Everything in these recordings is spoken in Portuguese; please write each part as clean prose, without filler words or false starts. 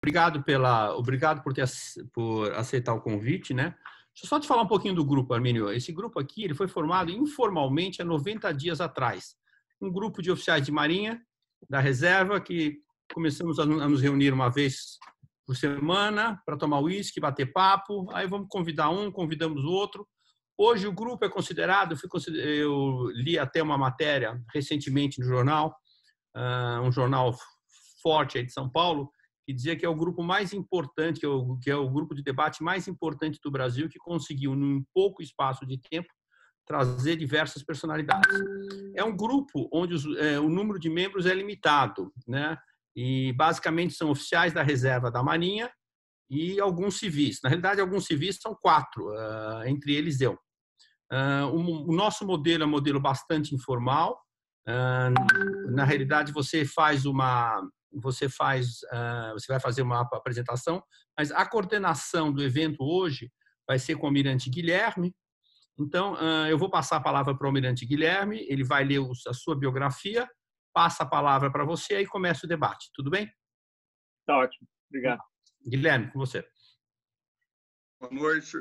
Obrigado por aceitar o convite, né? Deixa eu só te falar um pouquinho do grupo, Armínio. Esse grupo aqui, ele foi formado informalmente há 90 dias atrás. Um grupo de oficiais de marinha da reserva que começamos a nos reunir uma vez por semana para tomar uísque, bater papo. Aí vamos convidar um, convidamos o outro. Hoje o grupo é considerado, eu li até uma matéria recentemente no jornal, um jornal forte aí de São Paulo, que dizia que é o grupo mais importante, que é o grupo de debate mais importante do Brasil, que conseguiu, num pouco espaço de tempo, trazer diversas personalidades. É um grupo onde o número de membros é limitado, né? E basicamente são oficiais da reserva da Marinha e alguns civis. Na realidade, alguns civis são 4, entre eles eu. O nosso modelo é um modelo bastante informal. Na realidade, você vai fazer uma apresentação, mas a coordenação do evento hoje vai ser com o Almirante Guilherme. Então, eu vou passar a palavra para o Almirante Guilherme, ele vai ler a sua biografia, passa a palavra para você e começa o debate. Tudo bem? Tá ótimo. Obrigado. Guilherme, com você. Boa noite.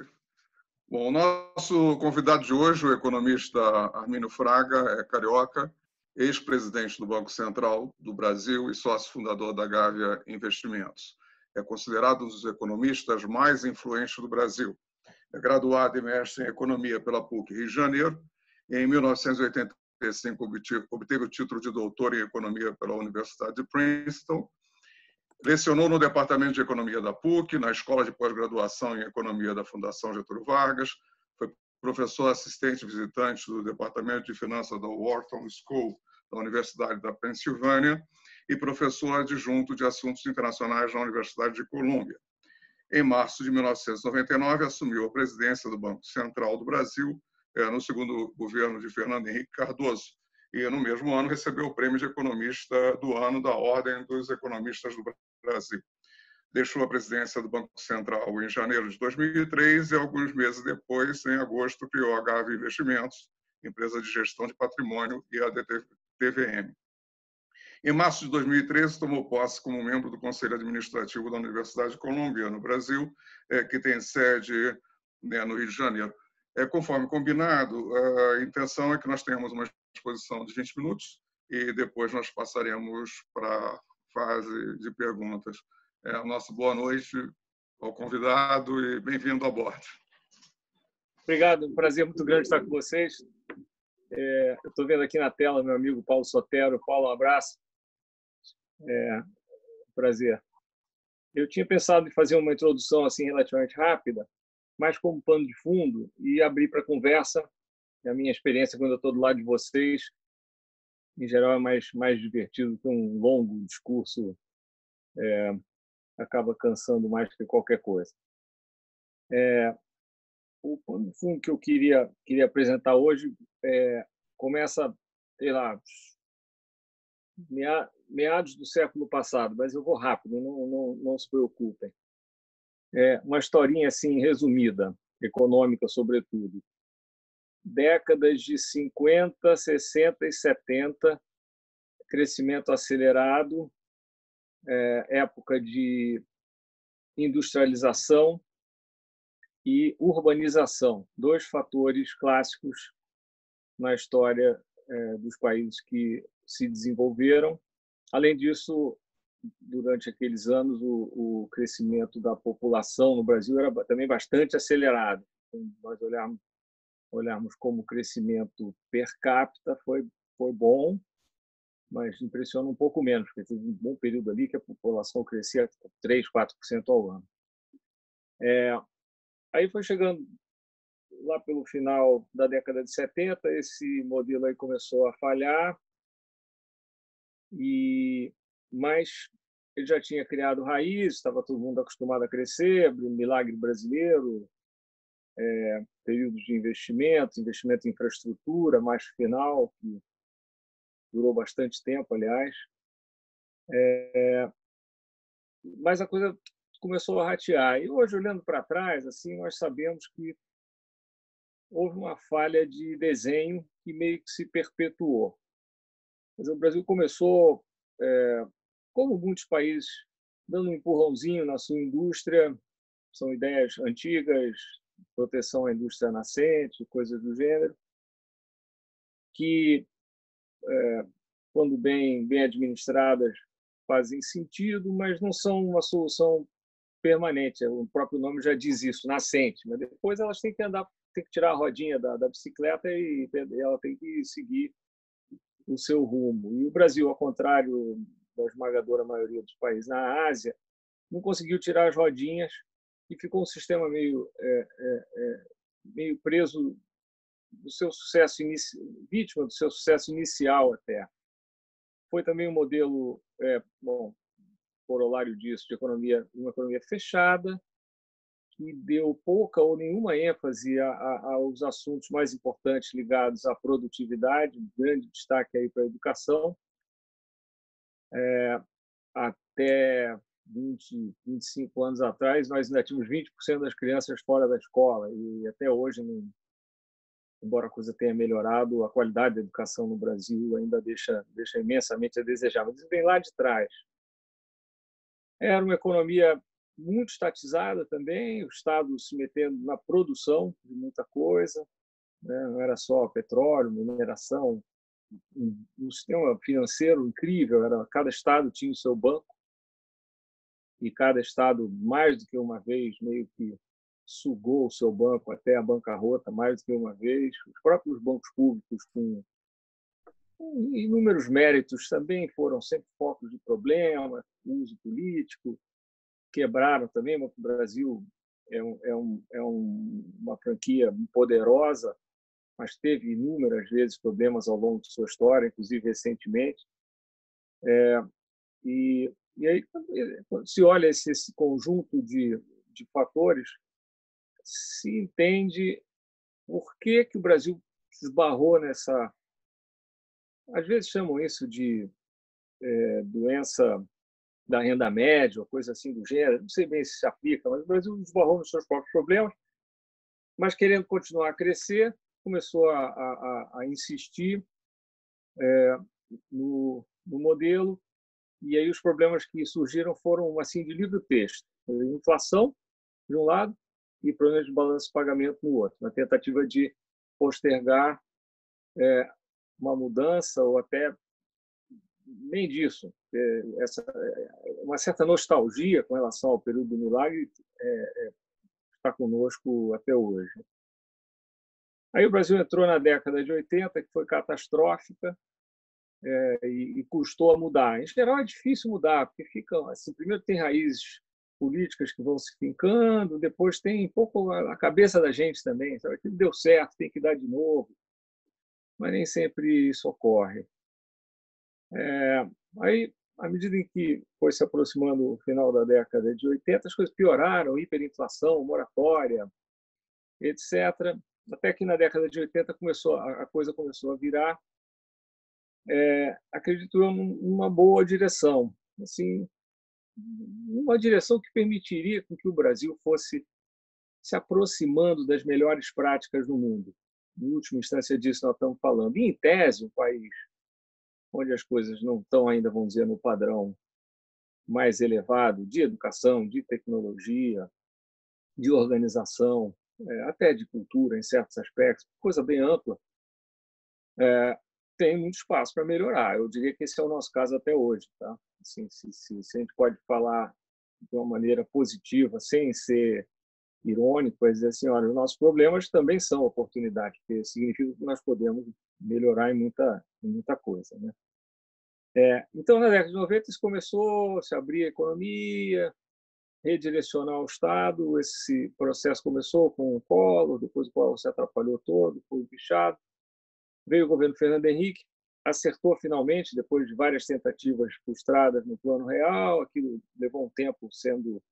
Bom, o nosso convidado de hoje, o economista Armínio Fraga, é carioca, ex-presidente do Banco Central do Brasil e sócio fundador da Gávea Investimentos. É considerado um dos economistas mais influentes do Brasil. É graduado e mestre em economia pela PUC Rio de Janeiro e em 1985 obteve o título de doutor em economia pela Universidade de Princeton. Lecionou no Departamento de Economia da PUC, na Escola de Pós-Graduação em Economia da Fundação Getúlio Vargas, foi professor assistente visitante do Departamento de Finanças da Wharton School da Universidade da Pensilvânia e professor adjunto de Assuntos Internacionais na Universidade de Colômbia. Em março de 1999, assumiu a presidência do Banco Central do Brasil, no segundo governo de Fernando Henrique Cardoso, e no mesmo ano recebeu o prêmio de economista do ano da Ordem dos Economistas do Brasil. Deixou a presidência do Banco Central em janeiro de 2003 e, alguns meses depois, em agosto, criou a Gávea Investimentos, empresa de gestão de patrimônio, e a DTVM. Em março de 2013, tomou posse como membro do Conselho Administrativo da Universidade de Colômbia, no Brasil, que tem sede no Rio de Janeiro. Conforme combinado, a intenção é que nós tenhamos uma exposição de 20 minutos e depois nós passaremos para a fase de perguntas. Nossa boa noite ao convidado e bem-vindo a bordo. Obrigado, um prazer muito grande estar com vocês. Eu estou vendo aqui na tela meu amigo Paulo Sotero. Paulo, um abraço. Prazer. Eu tinha pensado em fazer uma introdução assim relativamente rápida, mas como pano de fundo, e abrir para conversa. A minha experiência quando eu estou do lado de vocês, em geral, é mais divertido que um longo discurso, acaba cansando mais que qualquer coisa. O pano de fundo que eu queria apresentar hoje começa, sei lá, meados do século passado, mas eu vou rápido, não se preocupem. Uma historinha assim resumida, econômica sobretudo. Décadas de 50, 60 e 70, crescimento acelerado, época de industrialização e urbanização, 2 fatores clássicos na história dos países que se desenvolveram. Além disso, durante aqueles anos, o crescimento da população no Brasil era também bastante acelerado. Então, nós olharmos como o crescimento per capita foi bom, mas impressiona um pouco menos, porque teve um bom período ali que a população crescia 3%, 4% ao ano. Aí foi chegando lá pelo final da década de 70, esse modelo aí começou a falhar, mas ele já tinha criado raiz, estava todo mundo acostumado a crescer, milagre brasileiro, períodos de investimento em infraestrutura, mais final, que durou bastante tempo, aliás. Mas a coisa começou a ratear. E hoje, olhando para trás, assim, nós sabemos que houve uma falha de desenho que meio que se perpetuou. Mas o Brasil começou, como muitos países dando um empurrãozinho na sua indústria. São ideias antigas, proteção à indústria nascente, coisas do gênero, que, quando bem administradas, fazem sentido, mas não são uma solução permanente. O próprio nome já diz isso, nascente. Mas depois elas têm que andar, tem que tirar a rodinha da bicicleta e ela tem que seguir o seu rumo. E o Brasil, ao contrário da esmagadora maioria dos países na Ásia, não conseguiu tirar as rodinhas e ficou um sistema meio preso do seu sucesso vítima do seu sucesso inicial até. Foi também um modelo, corolário disso, de uma economia fechada, que deu pouca ou nenhuma ênfase aos assuntos mais importantes ligados à produtividade, grande destaque aí para a educação. Até 20, 25 anos atrás, nós ainda tínhamos 20% das crianças fora da escola, e até hoje, embora a coisa tenha melhorado, a qualidade da educação no Brasil ainda deixa imensamente a desejar. Mas isso vem lá de trás. Era uma economia muito estatizada também, o Estado se metendo na produção de muita coisa, né? Não era só petróleo, mineração, um sistema financeiro incrível. Cada estado tinha o seu banco, e cada estado, mais do que uma vez, meio que sugou o seu banco até a bancarrota, mais do que uma vez. Os próprios bancos públicos, com inúmeros méritos, também foram sempre focos de problema, uso político, quebraram também. O Brasil é uma franquia poderosa, mas teve inúmeras vezes problemas ao longo de sua história, inclusive recentemente. E aí, quando se olha esse conjunto de fatores, se entende por que o Brasil se esbarrou nessa... Às vezes chamam isso de doença da renda média, ou coisa assim do gênero. Não sei bem se se aplica, mas o Brasil esbarrou nos seus próprios problemas, mas, querendo continuar a crescer, começou a insistir no modelo. E aí os problemas que surgiram foram assim de livre texto: inflação de um lado e problemas de balanço de pagamento no outro, na tentativa de postergar uma mudança, ou até nem disso. Uma certa nostalgia com relação ao período do milagre está conosco até hoje. Aí o Brasil entrou na década de 80, que foi catastrófica, e custou a mudar. Em geral, é difícil mudar, porque assim, primeiro tem raízes políticas que vão se fincando, depois tem um pouco a cabeça da gente também. Sabe? Aquilo deu certo, tem que dar de novo. Mas nem sempre isso ocorre. Aí, à medida em que foi se aproximando o final da década de 80, as coisas pioraram: hiperinflação, moratória, etc. Até que na década de 80 a coisa começou a virar, acredito eu, numa boa direção, assim, uma direção que permitiria que o Brasil fosse se aproximando das melhores práticas do mundo. Em última instância, disso nós estamos falando. E, em tese, um país onde as coisas não estão ainda, vamos dizer, no padrão mais elevado de educação, de tecnologia, de organização, até de cultura, em certos aspectos, coisa bem ampla, tem muito espaço para melhorar. Eu diria que esse é o nosso caso até hoje. Tá? Assim, se a gente pode falar de uma maneira positiva, sem ser irônico, é dizer assim: olha, os nossos problemas também são oportunidades, porque significa que nós podemos melhorar em muita coisa. Né? Então, na década de 90, isso começou a se abrir a economia, redirecionar o Estado. Esse processo começou com o Collor, depois o Collor se atrapalhou todo, foi bichado. Veio o governo Fernando Henrique, acertou finalmente, depois de várias tentativas frustradas no plano real. Aquilo levou um tempo sendo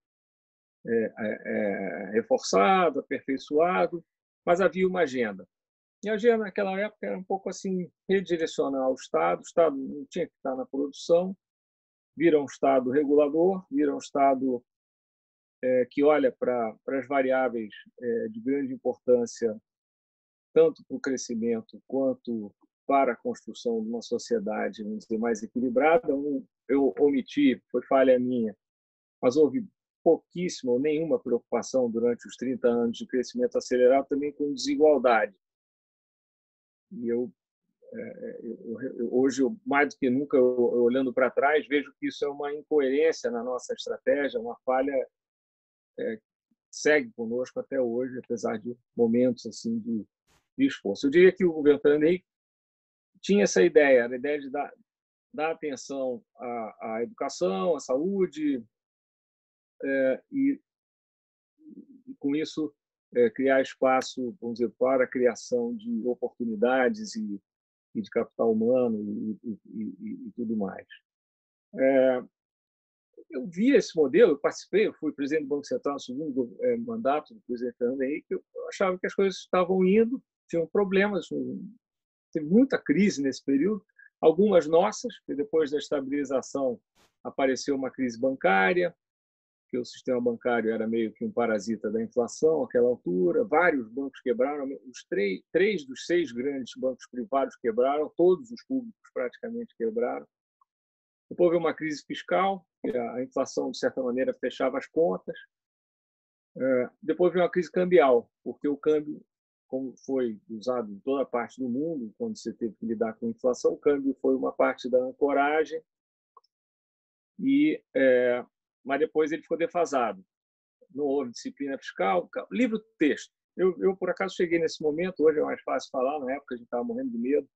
reforçado, aperfeiçoado, mas havia uma agenda. E a agenda naquela época era um pouco assim: redirecionar o Estado não tinha que estar na produção, vira um Estado regulador, vira um Estado que olha para as variáveis de grande importância, tanto para o crescimento quanto para a construção de uma sociedade, vamos dizer, mais equilibrada. Eu omiti, foi falha minha, mas houve pouquíssima ou nenhuma preocupação durante os 30 anos de crescimento acelerado também com desigualdade. E hoje, mais do que nunca, olhando para trás, vejo que isso é uma incoerência na nossa estratégia, uma falha que segue conosco até hoje, apesar de momentos assim de esforço. Eu diria que o governo Fernando Henrique tinha essa ideia, a ideia de dar atenção à educação, à saúde, e com isso criar espaço, vamos dizer, para a criação de oportunidades e de capital humano e tudo mais. Eu vi esse modelo, eu participei, eu fui presidente do Banco Central no segundo mandato do presidente Fernando Henrique, eu achava que as coisas estavam indo, tinham problemas, teve muita crise nesse período, algumas nossas, porque depois da estabilização apareceu uma crise bancária, que o sistema bancário era meio que um parasita da inflação àquela altura, vários bancos quebraram, os três dos 6 grandes bancos privados quebraram, todos os públicos praticamente quebraram. Depois veio uma crise fiscal, a inflação, de certa maneira, fechava as contas. Depois veio uma crise cambial, porque o câmbio, como foi usado em toda parte do mundo, quando você teve que lidar com a inflação, o câmbio foi uma parte da ancoragem, mas depois ele ficou defasado. Não houve disciplina fiscal. Livro-texto. Eu, por acaso, cheguei nesse momento, hoje é mais fácil falar, na época a gente estava morrendo de medo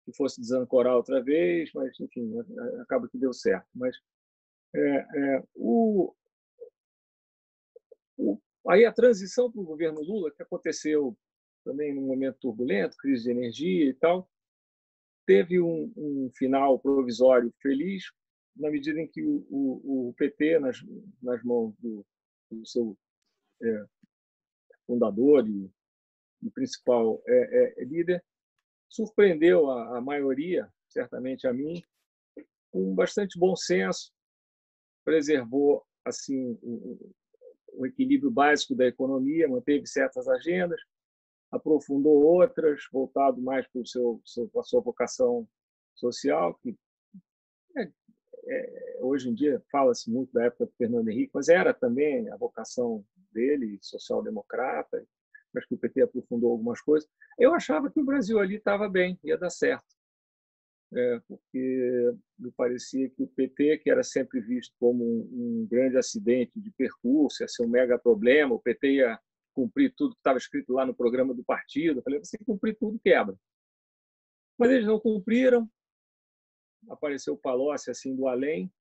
que fosse desancorar outra vez, mas, enfim, acaba que deu certo. Mas aí a transição para o governo Lula, que aconteceu também num momento turbulento, crise de energia e tal, teve um final provisório feliz, na medida em que o PT, nas mãos do seu fundador e principal líder, surpreendeu a maioria, certamente a mim, com bastante bom senso, preservou assim o equilíbrio básico da economia, manteve certas agendas, aprofundou outras, voltado mais para a sua vocação social, que hoje em dia fala-se muito da época do Fernando Henrique, mas era também a vocação dele, social-democrata, mas que o PT aprofundou algumas coisas. Eu achava que o Brasil ali estava bem, ia dar certo, porque me parecia que o PT, que era sempre visto como um grande acidente de percurso, ia ser um mega problema, o PT ia cumprir tudo que estava escrito lá no programa do partido. Eu falei, você cumprir tudo, quebra. Mas eles não cumpriram. Apareceu o Palocci assim do além,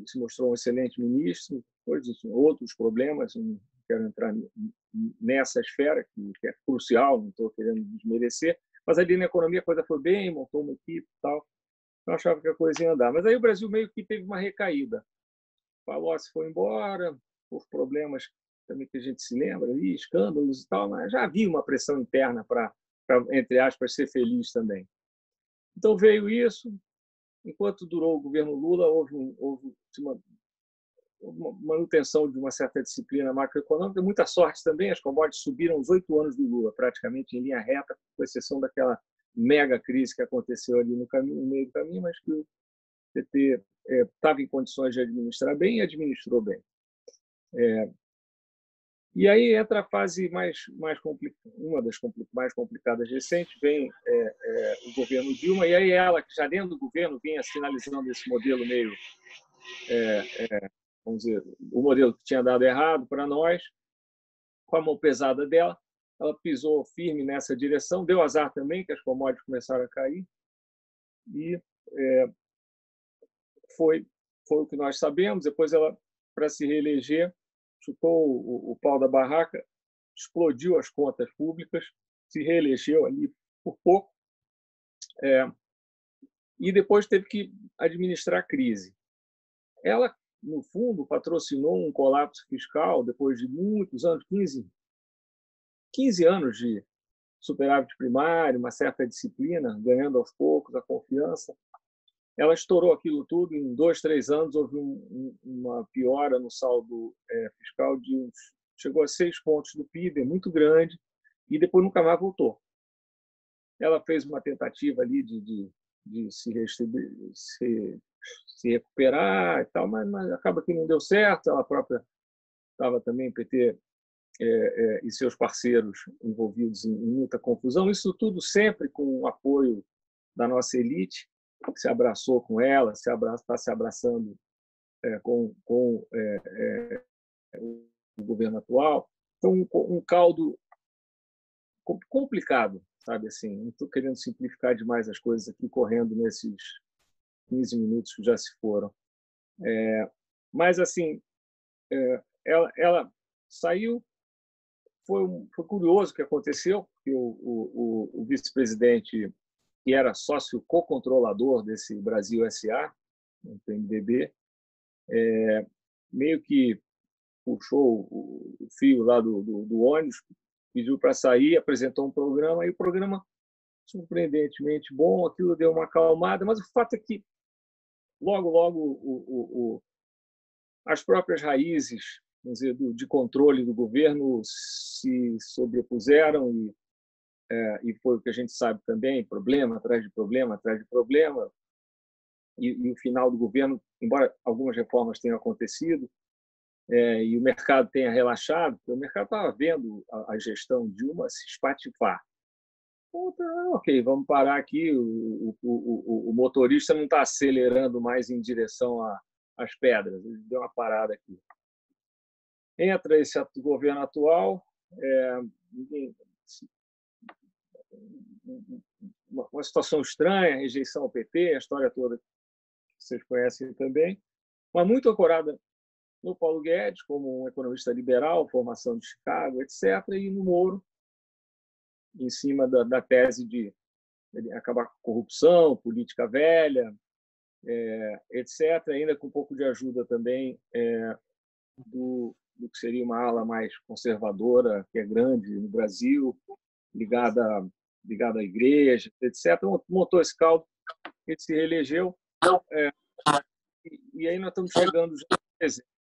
se mostrou um excelente ministro, depois outros problemas, não quero entrar nessa esfera, que é crucial, não estou querendo desmerecer, mas ali na economia a coisa foi bem, montou uma equipe e tal, eu achava que a coisa ia andar. Mas aí o Brasil meio que teve uma recaída. O Palocci foi embora, por problemas também que a gente se lembra, ali, escândalos e tal, mas já havia uma pressão interna para, entre aspas, ser feliz também. Então veio isso. Enquanto durou o governo Lula, houve uma manutenção de uma certa disciplina macroeconômica, muita sorte também. As commodities subiram os 8 anos do Lula, praticamente em linha reta, com exceção daquela mega crise que aconteceu ali no meio do caminho, mas que o PT estava em condições de administrar bem e administrou bem. E aí entra a fase mais complicada, uma das mais complicadas recentes, vem o governo Dilma, e aí ela, que já dentro do governo vinha sinalizando esse modelo meio, vamos dizer, o modelo que tinha dado errado para nós, com a mão pesada dela, ela pisou firme nessa direção, deu azar também, que as commodities começaram a cair, e foi o que nós sabemos. Depois ela, para se reeleger, chutou o pau da barraca, explodiu as contas públicas, se reelegeu ali por pouco, e depois teve que administrar a crise. Ela, no fundo, patrocinou um colapso fiscal depois de muitos anos, 15 anos de superávit primário, uma certa disciplina, ganhando aos poucos a confiança. Ela estourou aquilo tudo, em 2, 3 anos houve uma piora no saldo fiscal chegou a 6 pontos do PIB, muito grande, e depois nunca mais voltou. Ela fez uma tentativa ali de se se recuperar e tal, mas acaba que não deu certo. Ela própria estava também, o PT e seus parceiros envolvidos em muita confusão. Isso tudo sempre com o apoio da nossa elite, que se abraçou com ela, está se abraçando com o governo atual. Então, um caldo complicado, sabe assim. Não estou querendo simplificar demais as coisas aqui, correndo nesses 15 minutos que já se foram. Mas, assim, ela saiu. Foi curioso o que aconteceu, porque o vice-presidente, que era sócio co-controlador desse Brasil S.A., o PMDB, meio que puxou o fio lá do ônibus, pediu para sair, apresentou um programa, e o programa, surpreendentemente bom, aquilo deu uma acalmada, mas o fato é que, logo, as próprias raízes, vamos dizer, de controle do governo se sobrepuseram e foi o que a gente sabe também, problema atrás de problema, atrás de problema, e o final do governo, embora algumas reformas tenham acontecido, e o mercado tenha relaxado, porque o mercado estava vendo a gestão Dilma se espatifar. Então, ok, vamos parar aqui, o motorista não está acelerando mais em direção às pedras, ele deu uma parada aqui. Entra esse governo atual, uma situação estranha, rejeição ao PT, a história toda que vocês conhecem também, mas muito ancorada no Paulo Guedes, como um economista liberal, formação de Chicago, etc., e no Moro, em cima da tese de acabar com a corrupção, política velha, etc., ainda com um pouco de ajuda também do que seria uma ala mais conservadora, que é grande no Brasil, ligada à igreja, etc. Montou esse caldo, ele se reelegeu, e aí nós estamos chegando já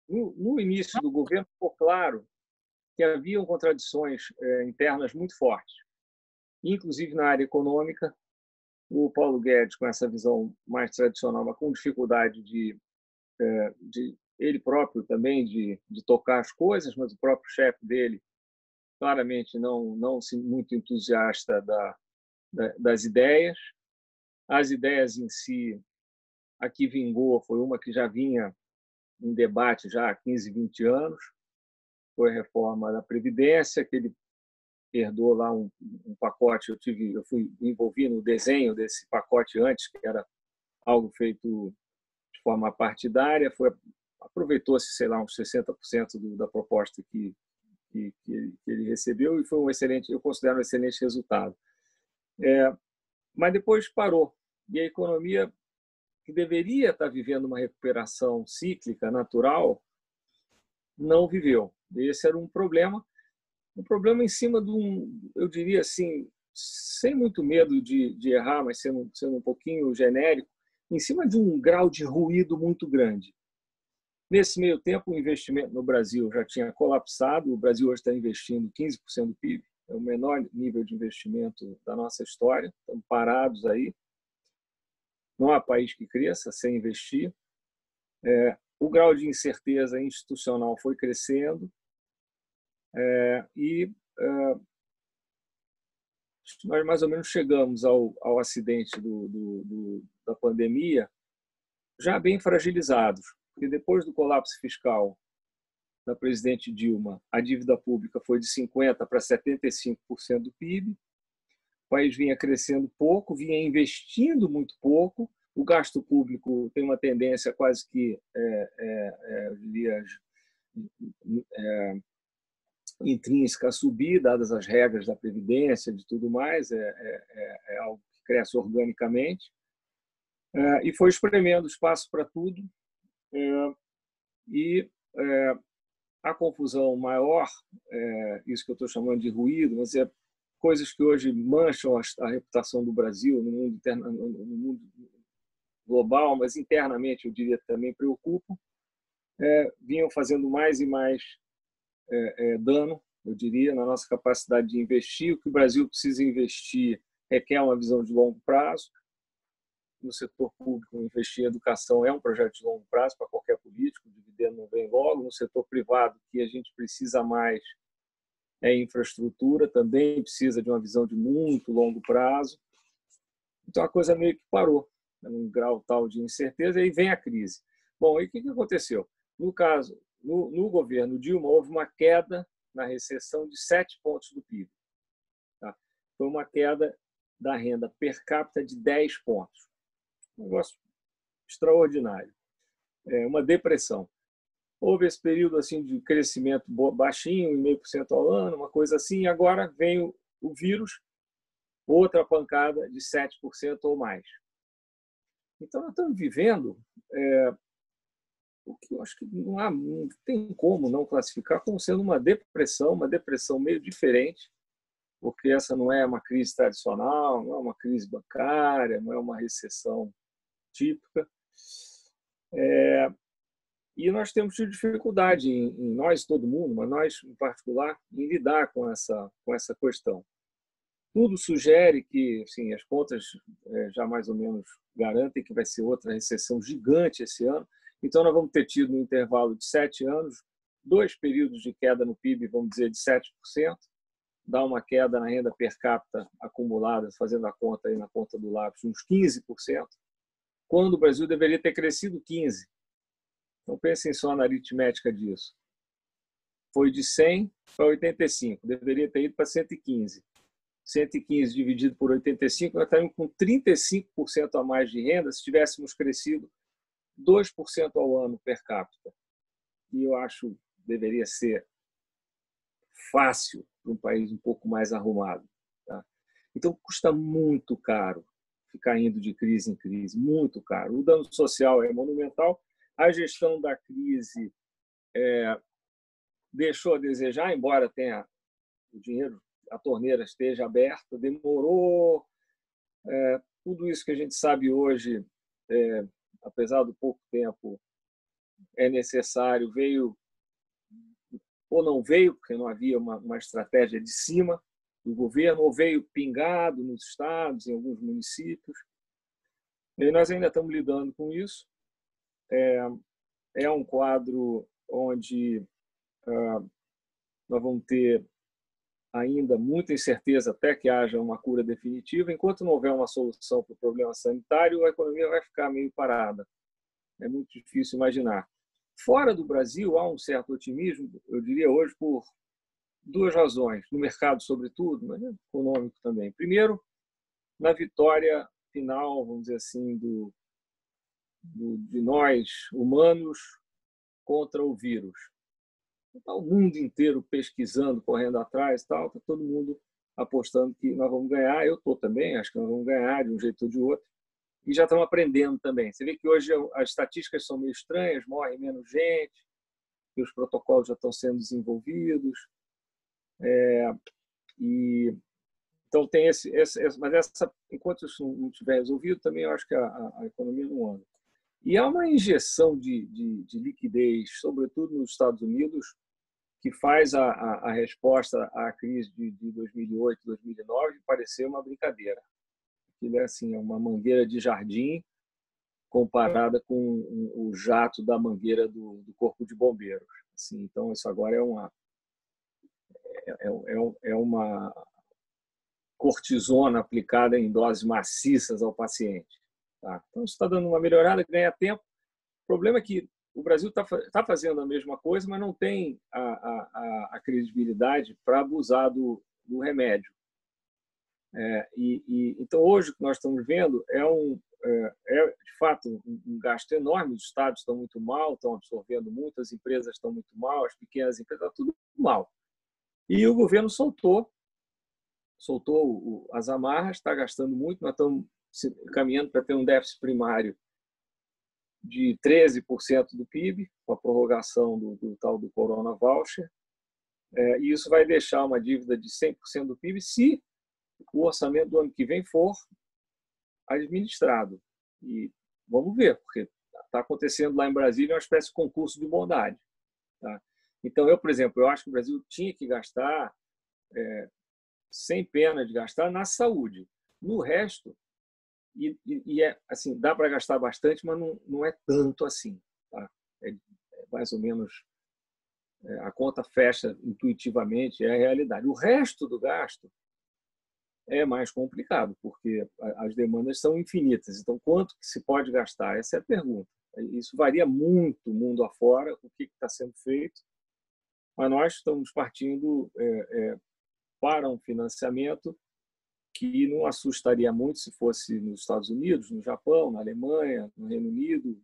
no início do governo. Ficou claro que haviam contradições internas muito fortes, inclusive na área econômica. O Paulo Guedes, com essa visão mais tradicional, mas com dificuldade de ele próprio também de tocar as coisas, mas o próprio chefe dele claramente não muito entusiasta das ideias. As ideias em si, a que vingou foi uma que já vinha em debate já há 15, 20 anos, foi a reforma da Previdência, que ele herdou lá um pacote. Eu fui envolvido no desenho desse pacote antes, que era algo feito de forma partidária, aproveitou-se, sei lá, uns 60% da proposta que ele recebeu, e foi eu considero um excelente resultado. Mas depois parou, e a economia, que deveria estar vivendo uma recuperação cíclica, natural, não viveu. Esse era um problema em cima eu diria assim, sem muito medo de errar, mas sendo um pouquinho genérico, em cima de um grau de ruído muito grande. Nesse meio tempo, o investimento no Brasil já tinha colapsado. O Brasil hoje está investindo 15% do PIB, é o menor nível de investimento da nossa história. Estamos parados aí. Não há país que cresça sem investir. O grau de incerteza institucional foi crescendo, e nós mais ou menos chegamos ao acidente da pandemia já bem fragilizados, porque depois do colapso fiscal da presidente Dilma, a dívida pública foi de 50% para 75% do PIB, o país vinha crescendo pouco, vinha investindo muito pouco, o gasto público tem uma tendência quase que, eu diria, intrínseca a subir, dadas as regras da Previdência, de tudo mais, é algo que cresce organicamente, e foi espremendo espaço para tudo, e a confusão maior, isso que eu estou chamando de ruído, mas coisas que hoje mancham a reputação do Brasil no mundo global, mas internamente, eu diria, também preocupam, vinham fazendo mais e mais dano, eu diria, na nossa capacidade de investir. O que o Brasil precisa investir requer uma visão de longo prazo. no setor público, investir em educação é um projeto de longo prazo para qualquer político, o dividendo não vem logo. No setor privado, que a gente precisa mais é infraestrutura, também precisa de uma visão de muito longo prazo. Então, a coisa meio que parou, num grau tal de incerteza, e aí vem a crise. Bom, e o que aconteceu? No caso, no governo Dilma, houve uma queda na recessão de 7 pontos do PIB. Tá? Foi uma queda da renda per capita de 10 pontos. Um negócio extraordinário. Uma depressão. Houve esse período assim de crescimento baixinho, 0,5% ao ano, uma coisa assim, e agora vem o vírus, outra pancada de 7% ou mais. Então, nós estamos vivendo o que eu acho que não tem como não classificar como sendo uma depressão meio diferente, porque essa não é uma crise tradicional, não é uma crise bancária, não é uma recessão típica. E nós temos tido dificuldade em nós, todo mundo, mas nós em particular, em lidar com essa questão. Tudo sugere que, assim, as contas já mais ou menos garantem que vai ser outra recessão gigante esse ano. Então, nós vamos ter tido, no intervalo de 7 anos, 2 períodos de queda no PIB, vamos dizer, de 7%, dá uma queda na renda per capita acumulada, fazendo a conta aí na ponta do lápis, uns 15%, quando o Brasil deveria ter crescido 15%. Então, pensem só na aritmética disso. Foi de 100 para 85, deveria ter ido para 115. 115 dividido por 85, nós estaríamos com 35% a mais de renda se tivéssemos crescido 2% ao ano per capita. E eu acho que deveria ser fácil para um país um pouco mais arrumado. Tá? Então, custa muito caro ficar indo de crise em crise, muito caro. O dano social é monumental. A gestão da crise deixou a desejar, embora tenha o dinheiro, a torneira esteja aberta, demorou. Tudo isso que a gente sabe hoje, apesar do pouco tempo, é necessário, veio ou não veio, porque não havia uma estratégia de cima do governo, ou veio pingado nos estados, em alguns municípios. E nós ainda estamos lidando com isso. É um quadro onde nós vamos ter ainda muita incerteza até que haja uma cura definitiva. Enquanto não houver uma solução para o problema sanitário, a economia vai ficar meio parada. É muito difícil imaginar. Fora do Brasil, há um certo otimismo, eu diria hoje, por 2 razões. No mercado, sobretudo, mas econômico também. Primeiro, na vitória final, vamos dizer assim, de nós, humanos, contra o vírus. Está o mundo inteiro pesquisando, correndo atrás, está todo mundo apostando que nós vamos ganhar. Eu estou também, acho que nós vamos ganhar de um jeito ou de outro. E já estamos aprendendo também. Você vê que hoje as estatísticas são meio estranhas, morre menos gente, e os protocolos já estão sendo desenvolvidos. Então tem mas enquanto isso não estiver resolvido, também eu acho que a economia não anda. E há uma injeção de liquidez, sobretudo nos Estados Unidos, que faz a resposta à crise de 2008, 2009 parecer uma brincadeira. Aquilo é assim, uma mangueira de jardim comparada com o jato da mangueira do Corpo de Bombeiros. Assim, então, isso agora é uma cortisona aplicada em doses maciças ao paciente. Tá? Então, isso está dando uma melhorada, ganha tempo. O problema é que o Brasil está fazendo a mesma coisa, mas não tem a credibilidade para abusar do remédio. Então, hoje, o que nós estamos vendo de fato, um gasto enorme. Os estados estão muito mal, estão absorvendo muito, as empresas estão muito mal, as pequenas empresas, está tudo mal. E o governo soltou as amarras, está gastando muito, nós estamos caminhando para ter um déficit primário de 13% do PIB, com a prorrogação do tal do Corona Voucher, e isso vai deixar uma dívida de 100% do PIB se o orçamento do ano que vem for administrado. E vamos ver, porque está acontecendo lá em Brasília uma espécie de concurso de bondade. Tá? Então, por exemplo, eu acho que o Brasil tinha que gastar, sem pena de gastar, na saúde. No resto, é assim, dá para gastar bastante, mas não é tanto assim, tá? É mais ou menos a conta fecha intuitivamente, é a realidade. O resto do gasto é mais complicado, porque as demandas são infinitas. Então, quanto que se pode gastar? Essa é a pergunta. Isso varia muito mundo afora, o que está sendo feito, mas nós estamos partindo para um financiamento que não assustaria muito se fosse nos Estados Unidos, no Japão, na Alemanha, no Reino Unido,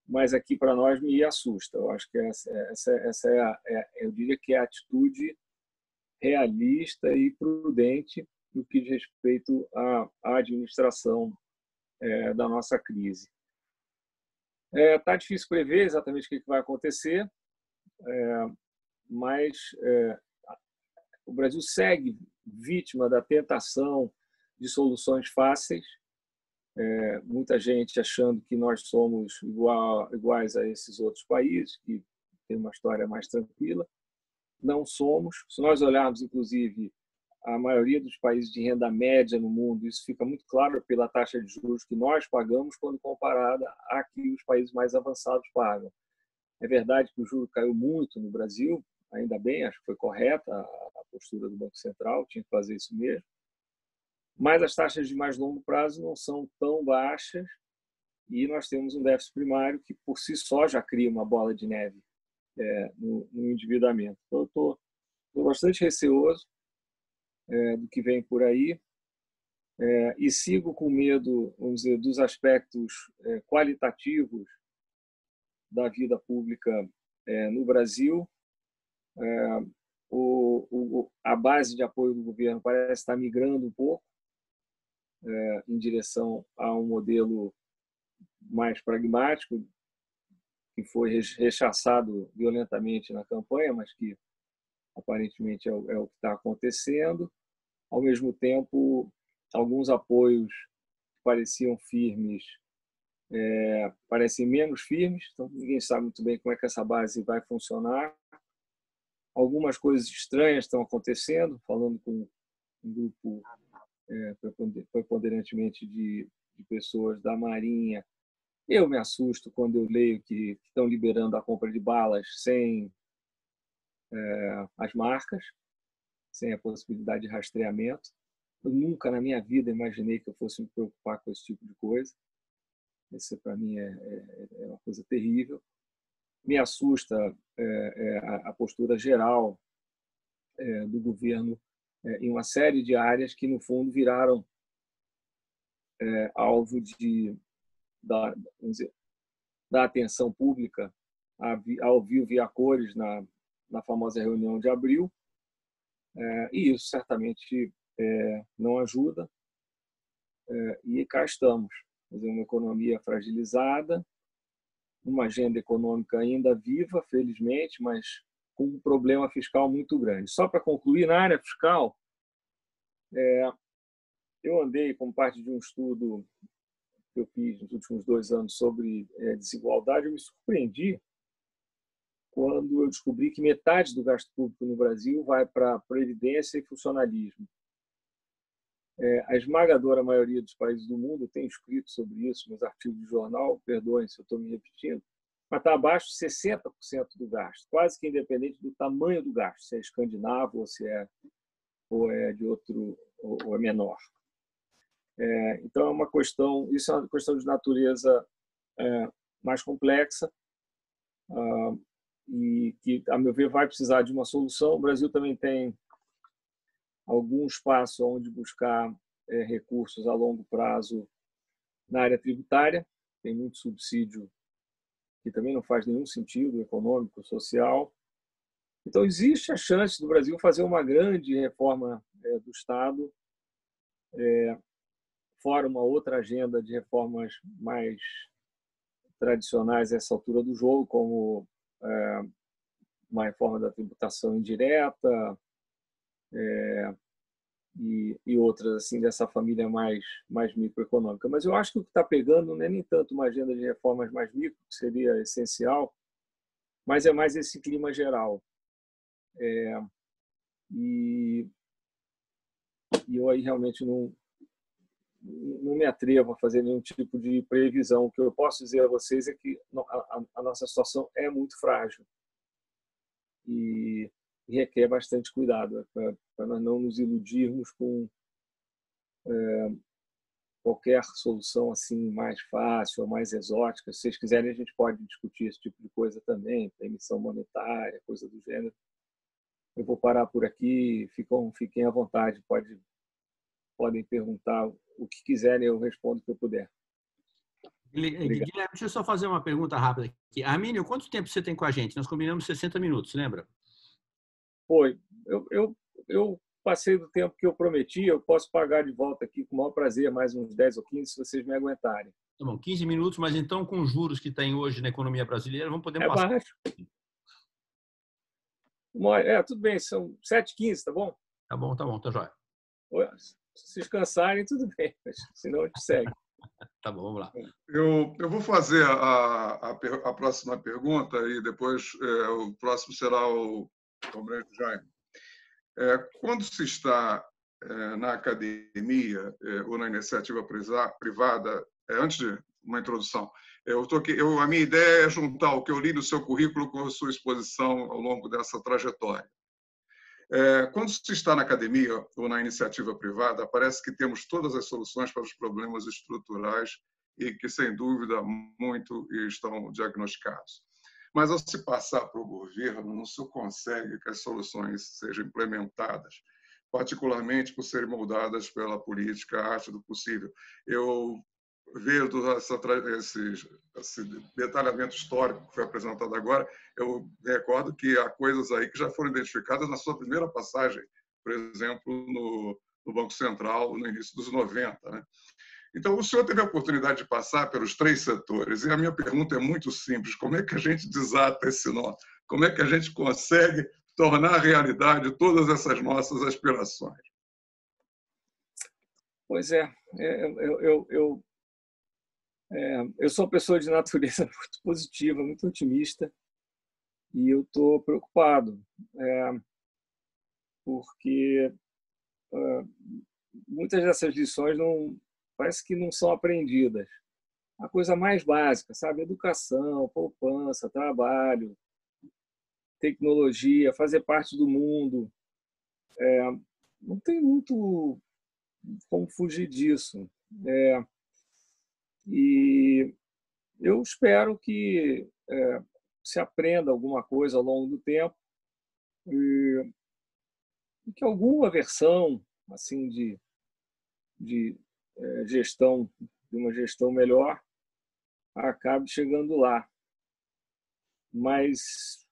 mas aqui para nós me assusta. Eu acho que essa eu diria que é a atitude realista e prudente no que diz respeito à administração da nossa crise. Está difícil prever exatamente o que vai acontecer, mas o Brasil segue vítima da tentação de soluções fáceis, muita gente achando que nós somos iguais a esses outros países, que têm uma história mais tranquila. Não somos. Se nós olharmos, inclusive, a maioria dos países de renda média no mundo, isso fica muito claro pela taxa de juros que nós pagamos quando comparada a que os países mais avançados pagam. É verdade que o juro caiu muito no Brasil, ainda bem, acho que foi correta a postura do Banco Central, tinha que fazer isso mesmo. Mas as taxas de mais longo prazo não são tão baixas e nós temos um déficit primário que, por si só, já cria uma bola de neve no endividamento. Então, eu estou bastante receoso do que vem por aí e sigo com medo, vamos dizer, dos aspectos qualitativos da vida pública no Brasil. A base de apoio do governo parece estar migrando um pouco em direção a um modelo mais pragmático, que foi rechaçado violentamente na campanha, mas que aparentemente é o que está acontecendo. Ao mesmo tempo, alguns apoios que pareciam firmes parecem menos firmes, então ninguém sabe muito bem como é que essa base vai funcionar. Algumas coisas estranhas estão acontecendo, falando com um grupo preponderantemente de pessoas da Marinha. Eu me assusto quando eu leio que estão liberando a compra de balas sem as marcas, sem a possibilidade de rastreamento. Eu nunca na minha vida imaginei que eu fosse me preocupar com esse tipo de coisa. Isso, para mim, é uma coisa terrível. Me assusta a postura geral do governo em uma série de áreas que, no fundo, viraram alvo da atenção pública ao vivo e a cores na famosa reunião de abril. E isso certamente não ajuda. E cá estamos. Uma economia fragilizada, uma agenda econômica ainda viva, felizmente, mas com um problema fiscal muito grande. Só para concluir, na área fiscal, eu andei como parte de um estudo que eu fiz nos últimos 2 anos sobre desigualdade. Eu me surpreendi quando eu descobri que metade do gasto público no Brasil vai para previdência e funcionalismo. A esmagadora maioria dos países do mundo tem escrito sobre isso nos artigos de jornal, perdoem se eu estou me repetindo, mas está abaixo de 60% do gasto, quase que independente do tamanho do gasto, se é escandinavo ou é de outro, ou é menor. Então, isso é uma questão de natureza mais complexa e que, a meu ver, vai precisar de uma solução. O Brasil também tem algum espaço onde buscar recursos a longo prazo na área tributária. Tem muito subsídio que também não faz nenhum sentido econômico, social. Então, existe a chance do Brasil fazer uma grande reforma do Estado, fora uma outra agenda de reformas mais tradicionais a essa altura do jogo, como uma reforma da tributação indireta e outras assim dessa família mais microeconômica. Mas eu acho que o que está pegando não é nem tanto uma agenda de reformas mais micro, que seria essencial, mas é mais esse clima geral. E eu aí realmente não me atrevo a fazer nenhum tipo de previsão. O que eu posso dizer a vocês é que a nossa situação é muito frágil e requer bastante cuidado para nós não nos iludirmos com qualquer solução assim mais fácil ou mais exótica. Se vocês quiserem, a gente pode discutir esse tipo de coisa também, emissão monetária, coisa do gênero. Eu vou parar por aqui, fiquem à vontade, podem perguntar o que quiserem, eu respondo o que eu puder. Guilherme, deixa eu só fazer uma pergunta rápida aqui. Armínio, quanto tempo você tem com a gente? Nós combinamos 60 minutos, lembra? Foi. Eu passei do tempo que eu prometi, eu posso pagar de volta aqui com o maior prazer, mais uns 10 ou 15, se vocês me aguentarem. Tá bom, 15 minutos, mas então com os juros que tem hoje na economia brasileira, vamos poder passar. Baixo. Tudo bem, são 7h15, tá bom? Tá bom, tá jóia. Se vocês cansarem, tudo bem, mas senão a gente segue. Tá bom, vamos lá. Eu vou fazer a próxima pergunta e depois o próximo será o Breno Jaime. Quando se está na academia ou na iniciativa privada, antes de uma introdução, a minha ideia é juntar o que eu li no seu currículo com a sua exposição ao longo dessa trajetória. Quando se está na academia ou na iniciativa privada, parece que temos todas as soluções para os problemas estruturais e que, sem dúvida, muito estão diagnosticados. Mas, ao se passar para o governo, não se consegue que as soluções sejam implementadas, particularmente por serem moldadas pela política, a arte do possível. Eu vendo esse detalhamento histórico que foi apresentado agora, eu recordo que há coisas aí que já foram identificadas na sua primeira passagem, por exemplo, no Banco Central, no início dos 90. Né? Então, o senhor teve a oportunidade de passar pelos 3 setores, e a minha pergunta é muito simples: como é que a gente desata esse nó? Como é que a gente consegue tornar realidade todas essas nossas aspirações? Pois é, eu sou uma pessoa de natureza muito positiva, muito otimista, e eu estou preocupado, porque muitas dessas lições parece que não são aprendidas. A coisa mais básica, sabe? Educação, poupança, trabalho, tecnologia, fazer parte do mundo. Não tem muito como fugir disso. E eu espero que se aprenda alguma coisa ao longo do tempo e que alguma versão assim de gestão, de uma gestão melhor, acabe chegando lá. Mas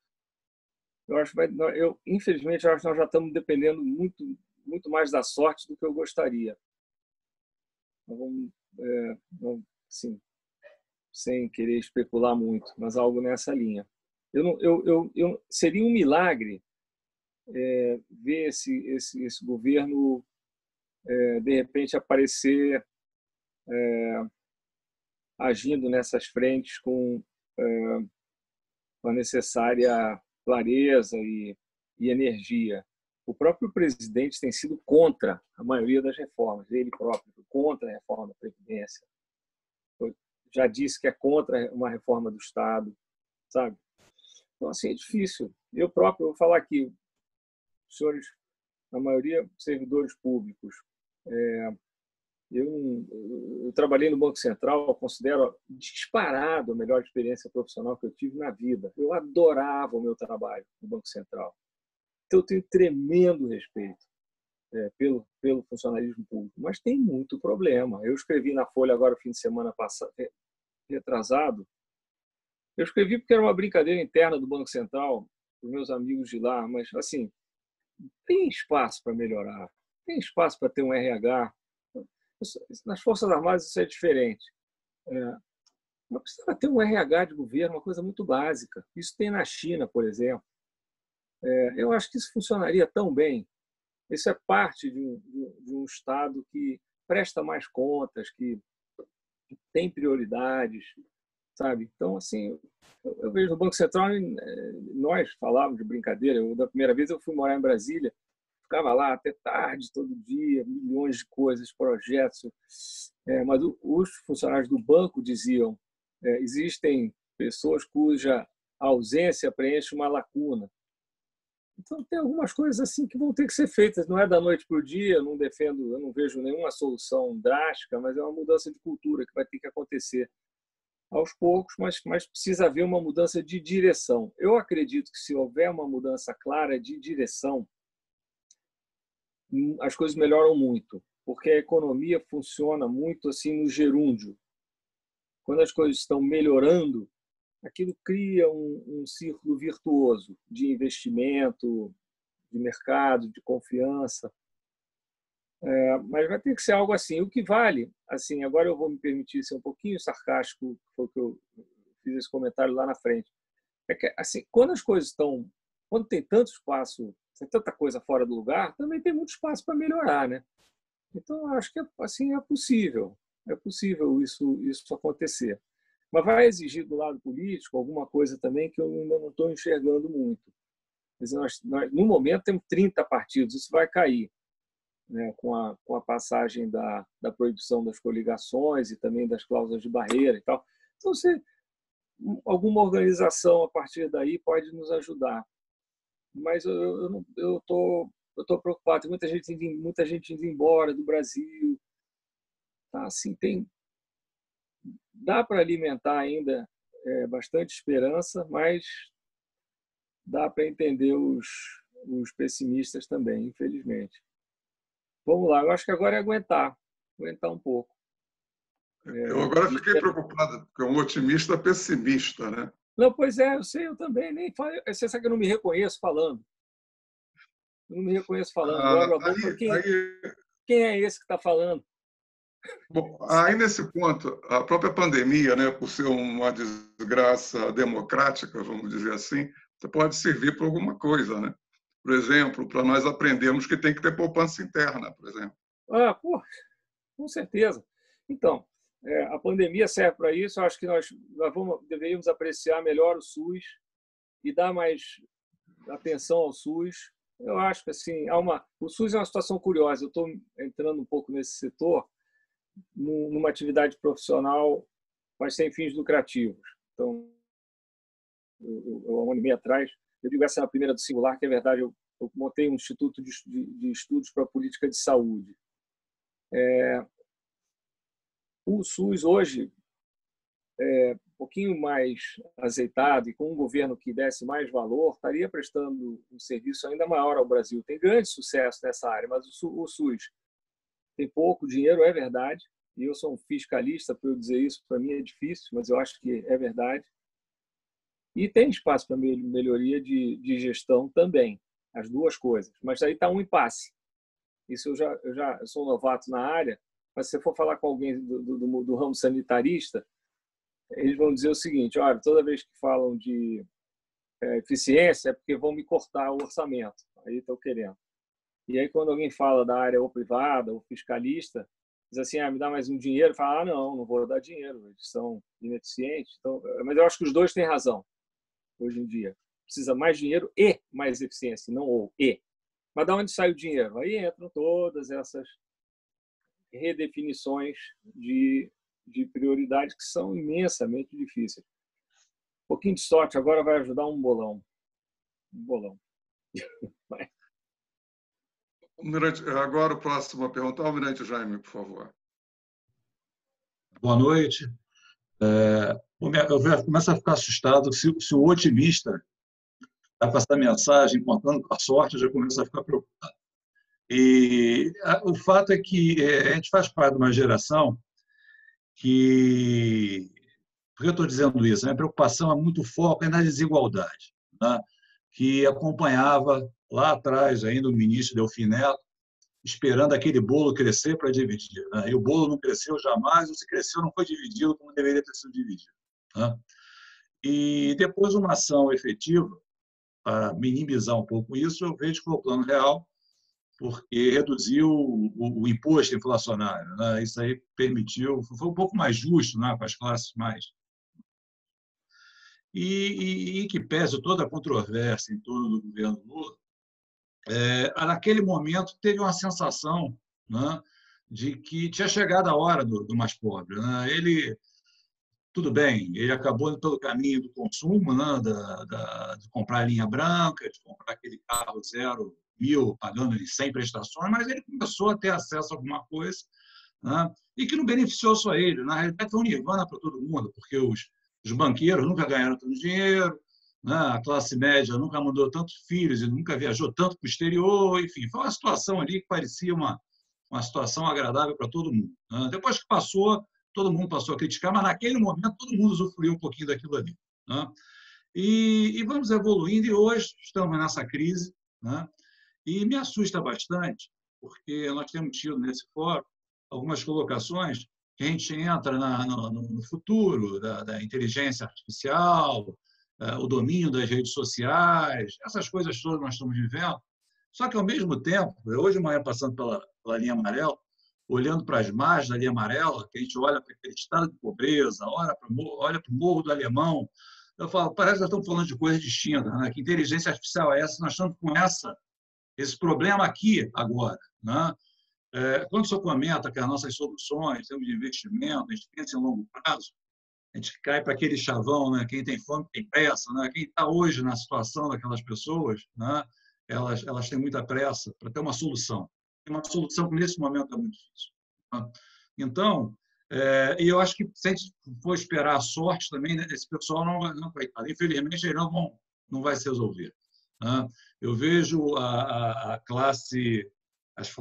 infelizmente, eu acho que nós já estamos dependendo muito mais da sorte do que eu gostaria. Assim, sem querer especular muito, mas algo nessa linha. Seria um milagre ver esse governo de repente aparecer agindo nessas frentes com a necessária clareza e energia. O próprio presidente tem sido contra a maioria das reformas, ele próprio contra a reforma da Previdência. Já disse que é contra uma reforma do Estado, sabe? Então, assim, é difícil. Eu próprio vou falar aqui, os senhores, a maioria servidores públicos, eu trabalhei no Banco Central, eu considero disparado a melhor experiência profissional que eu tive na vida. Eu adorava o meu trabalho no Banco Central. Então, eu tenho tremendo respeito pelo funcionalismo público, mas tem muito problema. Eu escrevi na Folha agora, fim de semana passado, retrasado, eu escrevi porque era uma brincadeira interna do Banco Central, dos meus amigos de lá, mas, assim, tem espaço para melhorar, tem espaço para ter um RH. Nas Forças Armadas isso é diferente. Mas precisa ter um RH de governo, uma coisa muito básica. Isso tem na China, por exemplo. Eu acho que isso funcionaria tão bem. Isso é parte de um Estado que presta mais contas, que tem prioridades, sabe? Então, assim, eu vejo no Banco Central, nós falávamos de brincadeira. Da primeira vez eu fui morar em Brasília, ficava lá até tarde, todo dia, milhões de coisas, projetos. Mas os funcionários do banco diziam, existem pessoas cuja ausência preenche uma lacuna. Então, tem algumas coisas assim que vão ter que ser feitas. Não é da noite para o dia, eu não vejo nenhuma solução drástica, mas é uma mudança de cultura que vai ter que acontecer aos poucos, mas precisa haver uma mudança de direção. Eu acredito que se houver uma mudança clara de direção, as coisas melhoram muito, porque a economia funciona muito assim no gerúndio. Quando as coisas estão melhorando, aquilo cria um círculo virtuoso de investimento, de mercado, de confiança. Mas vai ter que ser algo assim. O que vale, assim, agora eu vou me permitir ser um pouquinho sarcástico, foi que eu fiz esse comentário lá na frente, é que assim, quando as coisas estão, quando tem tanto espaço, tem tanta coisa fora do lugar, também tem muito espaço para melhorar, né? Então eu acho que assim é possível isso acontecer. Mas vai exigir do lado político alguma coisa também que eu ainda não estou enxergando muito. Mas no momento temos 30 partidos, isso vai cair, né, com a passagem da proibição das coligações e também das cláusulas de barreira e tal. Então, alguma organização a partir daí pode nos ajudar. Mas eu estou preocupado. Tem muita gente indo embora do Brasil. Tá, assim, dá para alimentar ainda bastante esperança, mas dá para entender os pessimistas também, infelizmente. Vamos lá, eu acho que agora é aguentar um pouco. Eu agora fiquei preocupado, porque é um otimista pessimista, né? Não, pois é, eu sei, eu também nem falo. Você sabe que eu não me reconheço falando. Eu não me reconheço falando. Quem é esse que está falando? Bom, aí nesse ponto, a própria pandemia, né, por ser uma desgraça democrática, vamos dizer assim, você pode servir para alguma coisa, né? Por exemplo, para nós aprendermos que tem que ter poupança interna, por exemplo. Pô, com certeza. Então, a pandemia serve para isso. Eu acho que nós deveríamos apreciar melhor o SUS e dar mais atenção ao SUS. Eu acho que assim, o SUS é uma situação curiosa. Eu estou entrando um pouco nesse setor, numa atividade profissional, mas sem fins lucrativos. Então, há um ano e meio atrás, eu digo essa é a primeira do singular, que é verdade, eu montei um instituto de estudos para a política de saúde. O SUS hoje um pouquinho mais azeitado e com um governo que desse mais valor, estaria prestando um serviço ainda maior ao Brasil. Tem grande sucesso nessa área, mas o SUS tem pouco dinheiro, é verdade, e eu sou um fiscalista, para eu dizer isso, para mim é difícil, mas eu acho que é verdade. E tem espaço para melhoria de gestão também, as duas coisas. Mas aí está um impasse. Isso eu sou novato na área, mas se você for falar com alguém do ramo sanitarista, eles vão dizer o seguinte: olha, toda vez que falam de eficiência é porque vão me cortar o orçamento. Aí estão querendo. E aí, quando alguém fala da área ou privada ou fiscalista, diz assim: me dá mais um dinheiro. Fala: não vou dar dinheiro, eles são ineficientes. Então, mas eu acho que os dois têm razão hoje em dia. Precisa mais dinheiro e mais eficiência, não ou e. Mas de onde sai o dinheiro? Aí entram todas essas redefinições de prioridade que são imensamente difíceis. Um pouquinho de sorte agora vai ajudar um bolão. Almirante, agora a próxima pergunta. Almirante Jaime, por favor. Boa noite. Eu começo a ficar assustado se o otimista está com essa mensagem, contando com a sorte, eu já começo a ficar preocupado. E o fato é que a gente faz parte de uma geração que... Por que eu estou dizendo isso? A minha preocupação é muito foco na desigualdade, né? Que acompanhava lá atrás, ainda o ministro Delfim Neto, esperando aquele bolo crescer para dividir, né? E o bolo não cresceu jamais, ou se cresceu, não foi dividido como deveria ter sido dividido, né? E depois uma ação efetiva para minimizar um pouco isso, eu vejo que foi o Plano Real, porque reduziu o imposto inflacionário, né? Isso aí permitiu, foi um pouco mais justo, né, para as classes mais... E que pese toda a controvérsia em torno do governo Lula, naquele momento, teve uma sensação, né, de que tinha chegado a hora do mais pobre, né? Ele, tudo bem, ele acabou indo pelo caminho do consumo, né, de comprar a linha branca, de comprar aquele carro 0 mil, pagando ele 100 prestações, mas ele começou a ter acesso a alguma coisa, né, e que não beneficiou só ele. Na realidade, foi um nirvana para todo mundo, porque os banqueiros nunca ganharam tanto dinheiro, né, a classe média nunca mandou tantos filhos e nunca viajou tanto para o exterior, enfim, foi uma situação ali que parecia uma situação agradável para todo mundo, né? Depois que passou, todo mundo passou a criticar, mas naquele momento todo mundo usufruiu um pouquinho daquilo ali, né? E vamos evoluindo, e hoje estamos nessa crise, né? E me assusta bastante, porque nós temos tido nesse fórum algumas colocações que a gente entra no futuro da inteligência artificial, o domínio das redes sociais, essas coisas todas nós estamos vivendo. Só que, ao mesmo tempo, hoje de manhã, passando pela linha amarela, olhando para as margens da linha amarela, que a gente olha para aquele estado de pobreza, olha para o Morro do Alemão, eu falo, parece que nós estamos falando de coisas distintas, né? Que inteligência artificial é essa? Nós estamos com esse problema aqui agora, né? Quando o senhor comenta que as nossas soluções, temos de investimento, a gente pensa em longo prazo, a gente cai para aquele chavão, né? Quem tem fome tem pressa, né? Quem está hoje na situação daquelas pessoas, né? Elas têm muita pressa para ter uma solução. E uma solução que, nesse momento, é muito difícil, né? Então, e eu acho que, se a gente for esperar a sorte também, né, esse pessoal não vai estar. Infelizmente, ele não vai se resolver, né? Eu vejo a classe, as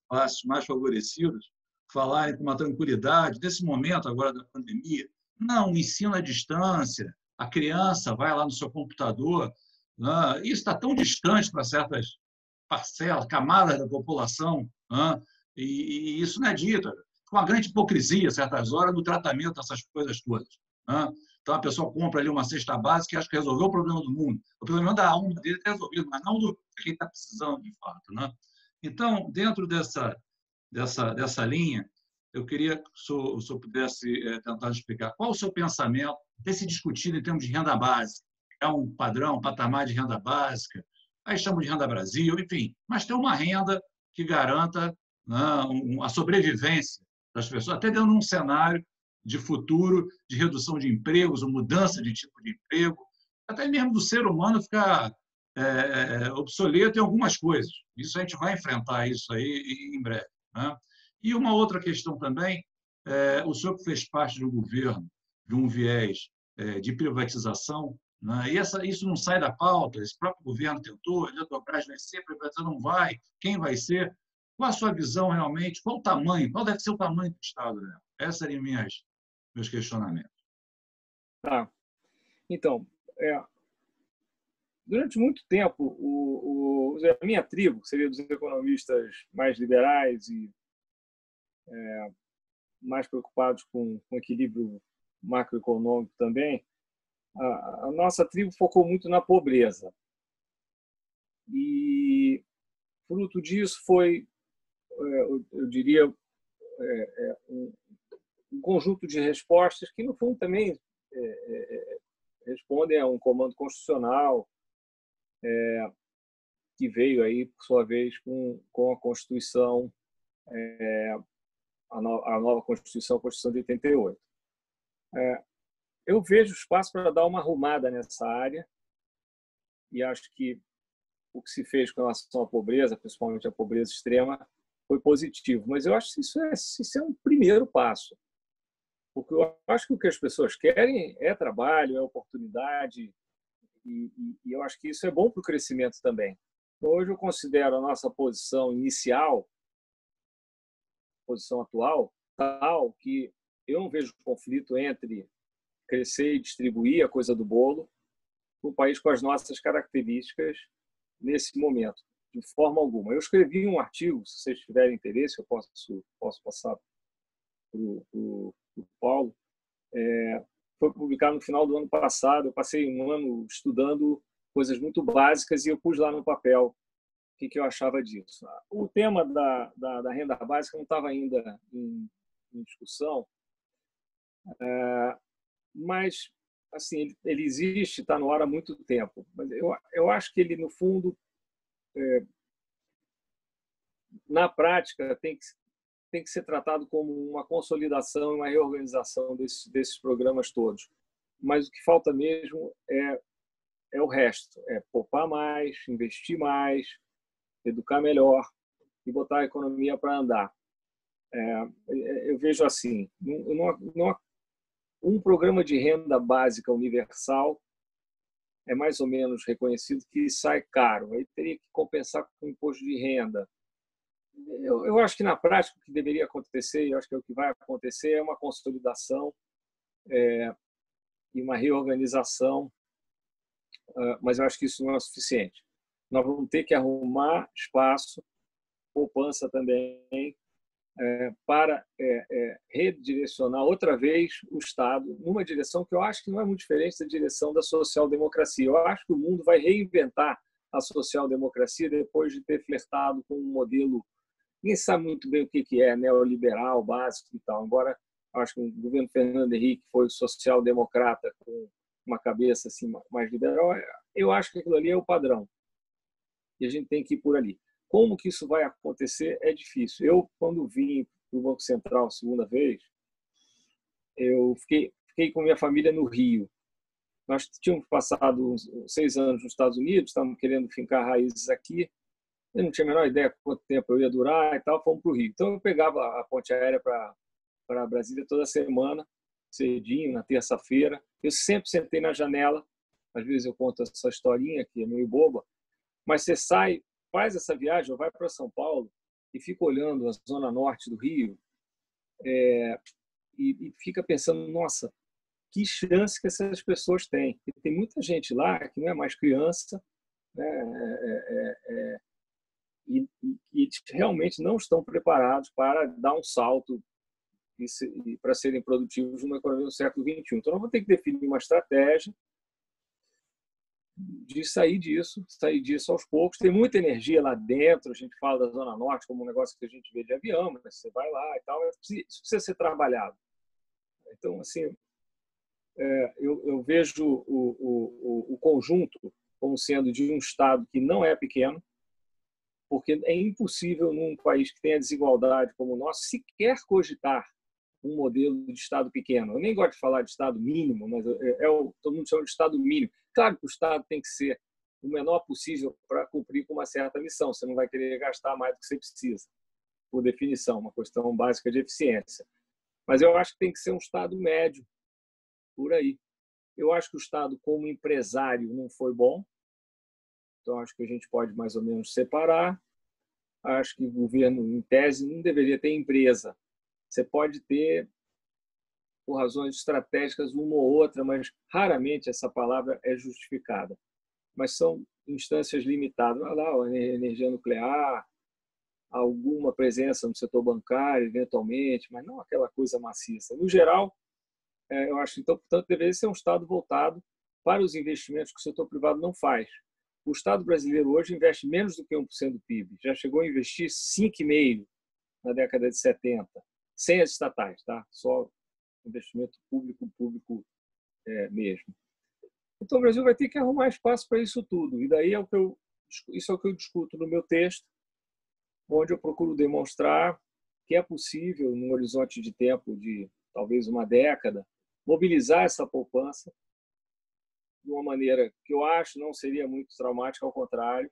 classes mais favorecidas falarem com uma tranquilidade, nesse momento agora da pandemia, não, ensino à distância, a criança vai lá no seu computador, né? Isso está tão distante para certas parcelas, camadas da população, né? E isso não é dito, com uma grande hipocrisia, certas horas, no tratamento dessas coisas todas, né? Então, a pessoa compra ali uma cesta básica e acha que resolveu o problema do mundo. O problema da alma dele está resolvido, mas não do que ele está precisando, de fato, né? Então, dentro dessa linha, eu queria que o senhor pudesse tentar explicar qual o seu pensamento tem se discutido em termos de renda básica. É um padrão, um patamar de renda básica, aí chamamos de renda Brasil, enfim, mas tem uma renda que garanta, né, a sobrevivência das pessoas, até dentro de um cenário de futuro, de redução de empregos, ou mudança de tipo de emprego, até mesmo do ser humano ficar obsoleto em algumas coisas. Isso a gente vai enfrentar isso aí em breve, né? E uma outra questão também, o senhor que fez parte do governo, de um viés de privatização, né? E isso não sai da pauta, esse próprio governo tentou, a Eletrobras vai ser, a privatização não vai, quem vai ser? Qual a sua visão realmente? Qual o tamanho? Qual deve ser o tamanho do Estado dela? Esses seriam meus questionamentos. Tá. Então, durante muito tempo, a minha tribo, que seria dos economistas mais liberais e mais preocupados com equilíbrio macroeconômico também, a nossa tribo focou muito na pobreza. E fruto disso foi, eu diria, um conjunto de respostas que, no fundo, também respondem a um comando constitucional que veio aí, por sua vez, com a Constituição, a nova Constituição, a Constituição de 88. Eu vejo espaço para dar uma arrumada nessa área e acho que o que se fez com relação à pobreza, principalmente a pobreza extrema, foi positivo. Mas eu acho que isso é um primeiro passo. Porque eu acho que o que as pessoas querem é trabalho, é oportunidade, e eu acho que isso é bom para o crescimento também. Então, hoje eu considero a nossa posição inicial, posição atual, tal que eu não vejo conflito entre crescer e distribuir a coisa do bolo para um país com as nossas características nesse momento, de forma alguma. Eu escrevi um artigo, se vocês tiverem interesse, eu posso passar para o Paulo. Foi publicado no final do ano passado. Eu passei um ano estudando coisas muito básicas e eu pus lá no papel o que eu achava disso. O tema da renda básica não estava ainda em discussão, mas assim, ele existe, está no ar há muito tempo. Mas eu acho que ele, no fundo, na prática, tem que ser tratado como uma consolidação e uma reorganização desses programas todos. Mas o que falta mesmo é o resto, é poupar mais, investir mais, educar melhor e botar a economia para andar. Eu vejo assim, um programa de renda básica universal é mais ou menos reconhecido que sai caro, aí teria que compensar com imposto de renda. Eu acho que na prática o que deveria acontecer, e eu acho que é o que vai acontecer, é uma consolidação e uma reorganização, mas eu acho que isso não é suficiente. Nós vamos ter que arrumar espaço, poupança também, para redirecionar outra vez o Estado numa direção que eu acho que não é muito diferente da direção da social-democracia. Eu acho que o mundo vai reinventar a social-democracia depois de ter flertado com um modelo, ninguém sabe muito bem o que é, neoliberal, básico e tal. Embora eu acho que o governo Fernando Henrique foi social-democrata com uma cabeça assim mais liberal, eu acho que aquilo ali é o padrão. E a gente tem que ir por ali. Como que isso vai acontecer é difícil. Eu, quando vim para o Banco Central a segunda vez, eu fiquei com minha família no Rio. Nós tínhamos passado 6 anos nos Estados Unidos, estávamos querendo fincar raízes aqui. Eu não tinha a menor ideia quanto tempo eu ia durar e tal, fomos para o Rio. Então, eu pegava a ponte aérea para Brasília toda semana, cedinho, na terça-feira. Eu sempre sentei na janela. Às vezes eu conto essa historinha, que é meio boba, mas você sai, faz essa viagem, ou vai para São Paulo e fica olhando a zona norte do Rio e fica pensando, nossa, que chance que essas pessoas têm. E tem muita gente lá que não é mais criança, né, e realmente não estão preparados para dar um salto e para serem produtivos numa economia do século XXI. Então, nós vamos ter que definir uma estratégia de sair disso aos poucos. Tem muita energia lá dentro, a gente fala da Zona Norte como um negócio que a gente vê de avião, mas você vai lá e tal, mas isso precisa ser trabalhado. Então, assim, eu vejo o conjunto como sendo de um Estado que não é pequeno, porque é impossível, num país que tenha desigualdade como o nosso, sequer cogitar um modelo de Estado pequeno. Eu nem gosto de falar de Estado mínimo, mas todo mundo chama de Estado mínimo. Claro que o Estado tem que ser o menor possível para cumprir com uma certa missão. Você não vai querer gastar mais do que você precisa, por definição, uma questão básica de eficiência. Mas eu acho que tem que ser um Estado médio, por aí. Eu acho que o Estado, como empresário, não foi bom. Então, acho que a gente pode mais ou menos separar. Acho que o governo, em tese, não deveria ter empresa. Você pode ter, por razões estratégicas, uma ou outra, mas raramente essa palavra é justificada. Mas são instâncias limitadas. Olha lá, a energia nuclear, alguma presença no setor bancário, eventualmente, mas não aquela coisa maciça. No geral, eu acho, então, portanto, deveria ser um Estado voltado para os investimentos que o setor privado não faz. O Estado brasileiro hoje investe menos do que 1% do PIB. Já chegou a investir 5,5% na década de 70%, sem as estatais, tá? Só investimento público mesmo. Então, o Brasil vai ter que arrumar espaço para isso tudo. E daí isso é o que eu discuto no meu texto, onde eu procuro demonstrar que é possível, num horizonte de tempo de talvez uma década, mobilizar essa poupança de uma maneira que eu acho não seria muito traumática, ao contrário,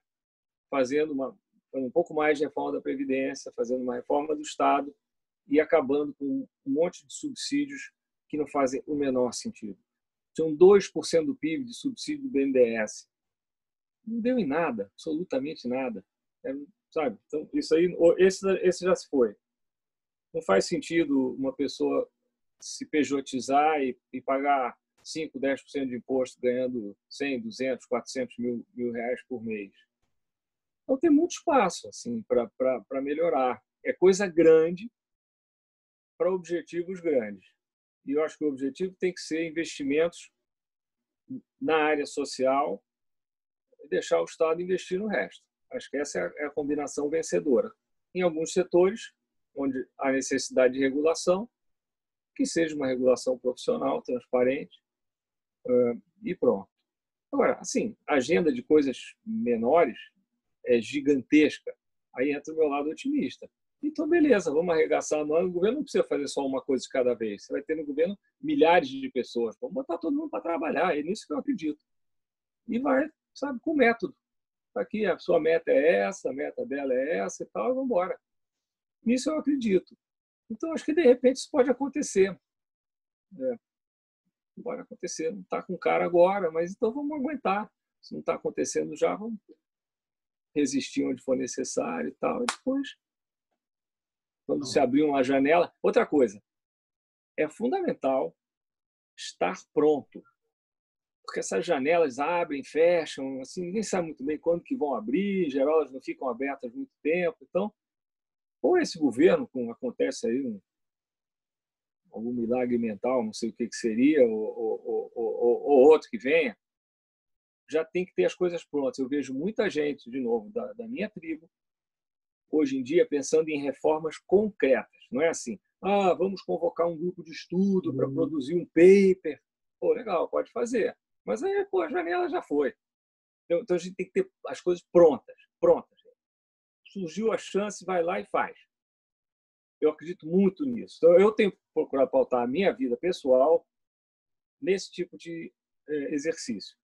fazendo um pouco mais de reforma da Previdência, fazendo uma reforma do Estado e acabando com um monte de subsídios que não fazem o menor sentido. Tinham 2% do PIB de subsídio do BNDES. Não deu em nada, absolutamente nada. Sabe? Então, isso aí, esse já se foi. Não faz sentido uma pessoa se pejotizar e pagar 5%, 10% de imposto ganhando 100, 200, 400 mil reais por mês. Então, tem muito espaço assim, para melhorar. É coisa grande para objetivos grandes. E eu acho que o objetivo tem que ser investimentos na área social e deixar o Estado investir no resto. Acho que essa é a combinação vencedora. Em alguns setores, onde há necessidade de regulação, que seja uma regulação profissional, transparente, e pronto. Agora, assim, a agenda de coisas menores é gigantesca. Aí entra o meu lado otimista. Então, beleza, vamos arregaçar a mão. O governo não precisa fazer só uma coisa de cada vez. Você vai ter no governo milhares de pessoas. Vamos botar todo mundo para trabalhar. É nisso que eu acredito. E vai, sabe, com método. Aqui, a sua meta é essa, a meta dela é essa e tal, e vamos embora. Nisso eu acredito. Então, acho que, de repente, isso pode acontecer. Pode acontecer. Não está com cara agora, mas então vamos aguentar. Se não está acontecendo já, vamos resistir onde for necessário e tal. E depois, quando se abrir uma janela... Outra coisa, é fundamental estar pronto. Porque essas janelas abrem, fecham, assim, ninguém sabe muito bem quando que vão abrir, em geral elas não ficam abertas muito tempo. Então, ou esse governo, como acontece aí, algum milagre mental, não sei o que seria, ou outro que venha, já tem que ter as coisas prontas. Eu vejo muita gente, de novo, da minha tribo, hoje em dia, pensando em reformas concretas. Não é assim, vamos convocar um grupo de estudo para produzir um paper. Pô, legal, pode fazer. Mas aí, a janela já foi. Então, a gente tem que ter as coisas prontas. Surgiu a chance, vai lá e faz. Eu acredito muito nisso. Então, eu tenho que procurar pautar a minha vida pessoal nesse tipo de exercício.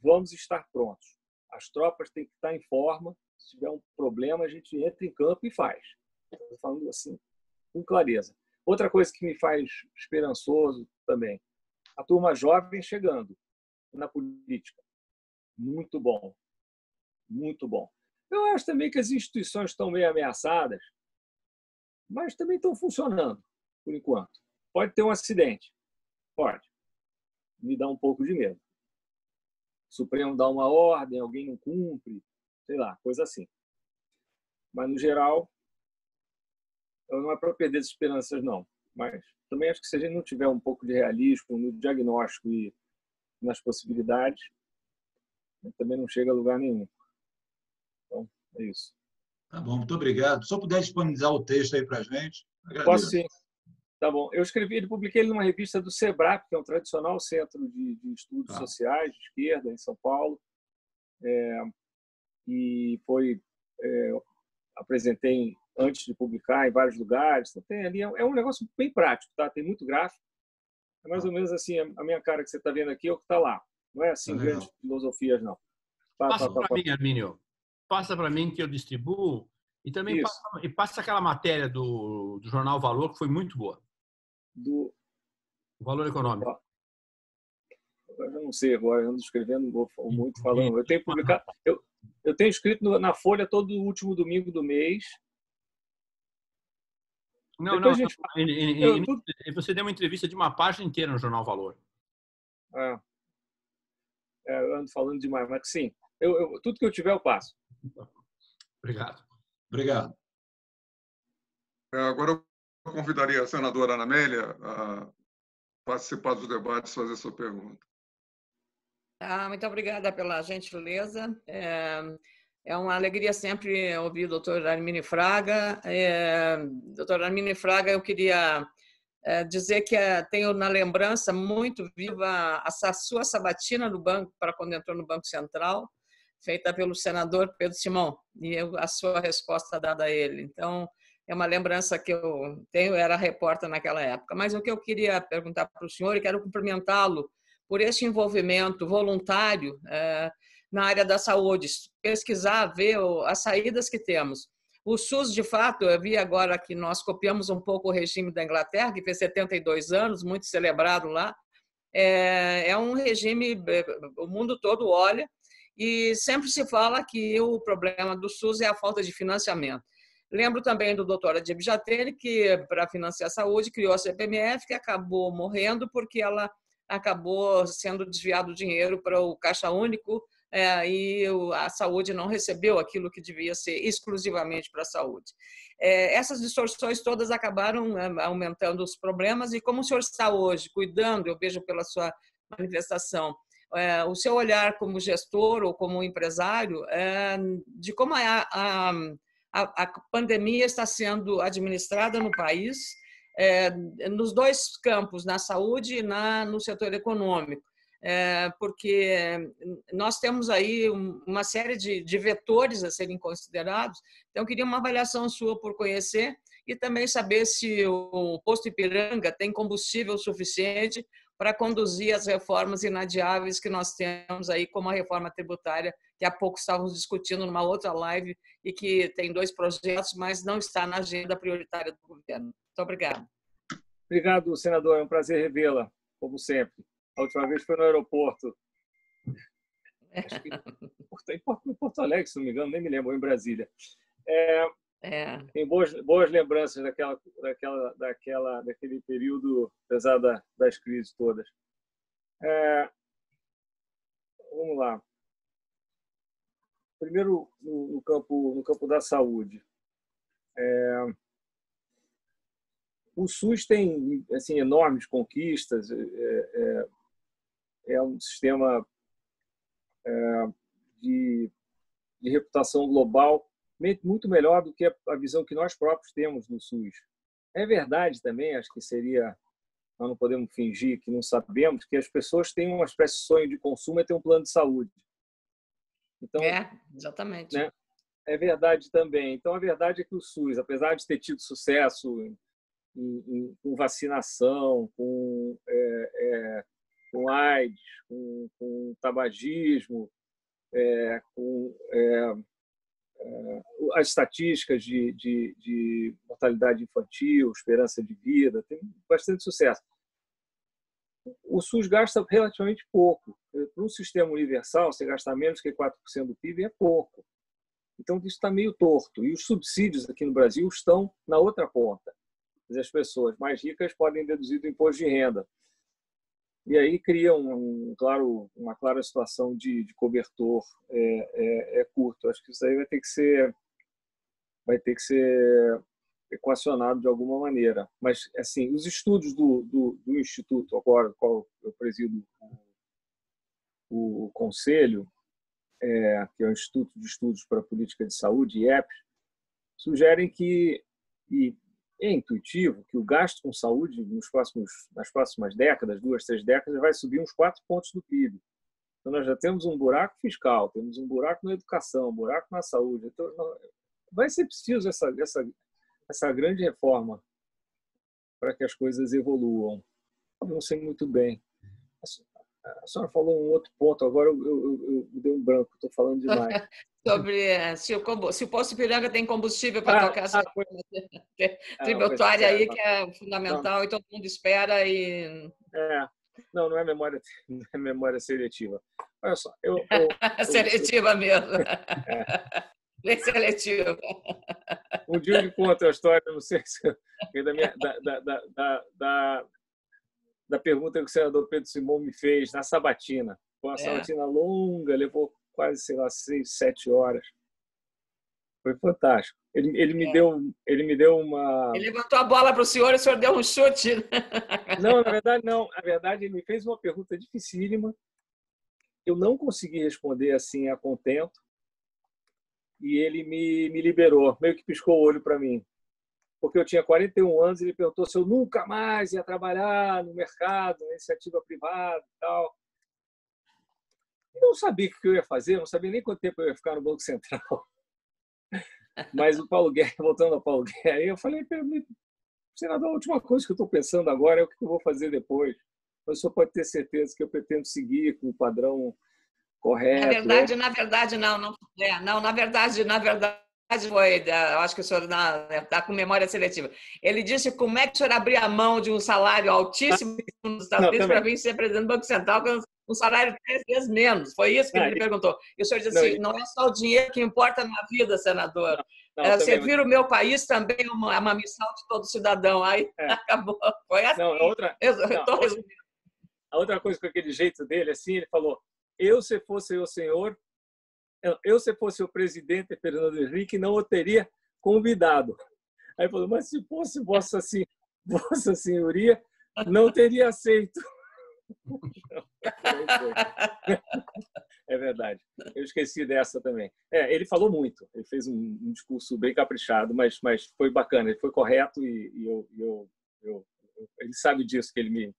Vamos estar prontos. As tropas têm que estar em forma. Se tiver um problema, a gente entra em campo e faz. Estou falando assim, com clareza. Outra coisa que me faz esperançoso também, a turma jovem chegando na política. Muito bom. Muito bom. Eu acho também que as instituições estão meio ameaçadas, mas também estão funcionando, por enquanto. Pode ter um acidente. Pode. Me dá um pouco de medo. O Supremo dá uma ordem, alguém não cumpre, sei lá, coisa assim. Mas, no geral, não é para perder as esperanças, não. Mas também acho que se a gente não tiver um pouco de realismo no diagnóstico e nas possibilidades, também não chega a lugar nenhum. Então, é isso. Tá bom, muito obrigado. Se eu puder disponibilizar o texto aí para a gente, agradeço. Posso sim. Tá bom. Eu publiquei ele numa revista do SEBRAP, que é um tradicional centro de estudos sociais de esquerda em São Paulo. E apresentei antes de publicar em vários lugares. Então, tem ali, é um negócio bem prático, tá? Tem muito gráfico. É mais ou menos assim, a minha cara que você está vendo aqui é o que está lá. Não é assim grandes filosofias, não. Passa para mim, Armínio. Passa para mim que eu distribuo. E também passa aquela matéria do Jornal Valor, que foi muito boa. Do Valor Econômico. Eu não sei agora, eu ando escrevendo, vou muito falando. Eu tenho publicado, eu tenho escrito na Folha todo o último domingo do mês. Não. Você deu uma entrevista de uma página inteira no Jornal Valor. Eu ando falando demais, mas sim. Tudo que eu tiver, eu passo. Obrigado. Obrigado. Agora eu convidaria a senadora Ana Amélia a participar dos debates e fazer sua pergunta. Muito obrigada pela gentileza. É uma alegria sempre ouvir o doutor Arminio Fraga. Doutor Arminio Fraga, eu queria dizer que tenho na lembrança muito viva essa sua sabatina no banco, para quando entrou no Banco Central, feita pelo senador Pedro Simão, e a sua resposta dada a ele. Então, é uma lembrança que eu tenho, eu era repórter naquela época. Mas o que eu queria perguntar para o senhor, e quero cumprimentá-lo por esse envolvimento voluntário na área da saúde, pesquisar, ver as saídas que temos. O SUS, de fato, eu vi agora que nós copiamos um pouco o regime da Inglaterra, que fez 72 anos, muito celebrado lá. É um regime, o mundo todo olha, e sempre se fala que o problema do SUS é a falta de financiamento. Lembro também do doutor Adib Jatene, que, para financiar a saúde, criou a CPMF, que acabou morrendo porque ela acabou sendo desviado dinheiro para o Caixa Único e a saúde não recebeu aquilo que devia ser exclusivamente para a saúde. Essas distorções todas acabaram aumentando os problemas, e como o senhor está hoje cuidando, eu vejo pela sua manifestação, o seu olhar como gestor ou como empresário, de como a pandemia está sendo administrada no país, nos dois campos, na saúde e no setor econômico. porque nós temos aí uma série de vetores a serem considerados. Então, eu queria uma avaliação sua por conhecer e também saber se o posto Ipiranga tem combustível suficiente para conduzir as reformas inadiáveis que nós temos aí, como a reforma tributária, que há pouco estávamos discutindo numa outra live e que tem 2 projetos, mas não está na agenda prioritária do governo. Muito obrigada. Obrigado, senador. É um prazer revê-la, como sempre. A última vez foi no aeroporto. Acho que em Porto Alegre, se não me engano, nem me lembro, ou em Brasília. Tem boas lembranças daquele período, apesar das crises todas. Vamos lá. Primeiro, no campo da saúde. O SUS tem assim, enormes conquistas. É um sistema de reputação global muito melhor do que a visão que nós próprios temos do SUS. É verdade também, acho que nós não podemos fingir que não sabemos, que as pessoas têm uma espécie de sonho de consumo é ter um plano de saúde. Então, exatamente. Né, é verdade também. Então, a verdade é que o SUS, apesar de ter tido sucesso com vacinação, com AIDS, com tabagismo, com as estatísticas de mortalidade infantil, esperança de vida, tem bastante sucesso. O SUS gasta relativamente pouco. Para um sistema universal, você gastar menos que 4% do PIB é pouco. Então, isso está meio torto. E os subsídios aqui no Brasil estão na outra ponta. As pessoas mais ricas podem deduzir do imposto de renda. E aí cria uma clara situação de cobertor curto. Acho que isso aí vai ter que ser equacionado de alguma maneira. Mas, assim, os estudos do Instituto, agora, do qual eu presido o conselho, que é o Instituto de Estudos para a Política de Saúde, IEP, sugerem que, e é intuitivo, que o gasto com saúde nas próximas décadas, 2, 3 décadas, vai subir uns 4 pontos do PIB. Então, nós já temos um buraco fiscal, temos um buraco na educação, um buraco na saúde. Então, vai ser preciso essa grande reforma para que as coisas evoluam. Eu não sei muito bem. A senhora falou um outro ponto, agora eu dei um branco, estou falando demais. Sobre se o posto Ipiranga tem combustível para tocar essa tributária aí, que é fundamental, e todo mundo espera. Não é memória seletiva. Olha só. Seletiva mesmo. Bem seletiva. Um dia eu lhe conto a história, não sei se da pergunta que o senador Pedro Simão me fez na sabatina. Foi uma sabatina longa, levou quase, 6, 7 horas. Foi fantástico. Ele me deu uma... Ele levantou a bola para o senhor e o senhor deu um chute. Não, na verdade, não. Na verdade, ele me fez uma pergunta dificílima. Eu não consegui responder assim a contento. E ele me liberou, meio que piscou o olho para mim. Porque eu tinha 41 anos e ele perguntou se eu nunca mais ia trabalhar no mercado, na iniciativa privada e tal. Eu não sabia o que eu ia fazer, não sabia nem quanto tempo eu ia ficar no Banco Central. Mas o Paulo Guerra, voltando ao Paulo Guerra, eu falei para ele, senador, a última coisa que eu estou pensando agora é o que eu vou fazer depois. O senhor pode ter certeza que eu pretendo seguir com o padrão correto. Na verdade, não. Na verdade, foi, eu acho que o senhor está com memória seletiva. Ele disse como é que o senhor abria mão de um salário altíssimo nos Estados Unidos para vir ser presidente do Banco Central com um salário 3 vezes menos. Foi isso que ele me perguntou. E o senhor disse assim, não é só o dinheiro que importa na vida, senador. Servir o meu país também é uma missão de todo cidadão. Aí acabou. Foi assim. A outra coisa com aquele jeito dele, assim, ele falou, se fosse o presidente Fernando Henrique, não o teria convidado. Aí falou, mas se fosse Vossa Senhoria, não teria aceito. É verdade. Eu esqueci dessa também. Ele falou muito. Ele fez um discurso bem caprichado, mas foi bacana. Ele foi correto e ele sabe disso, que ele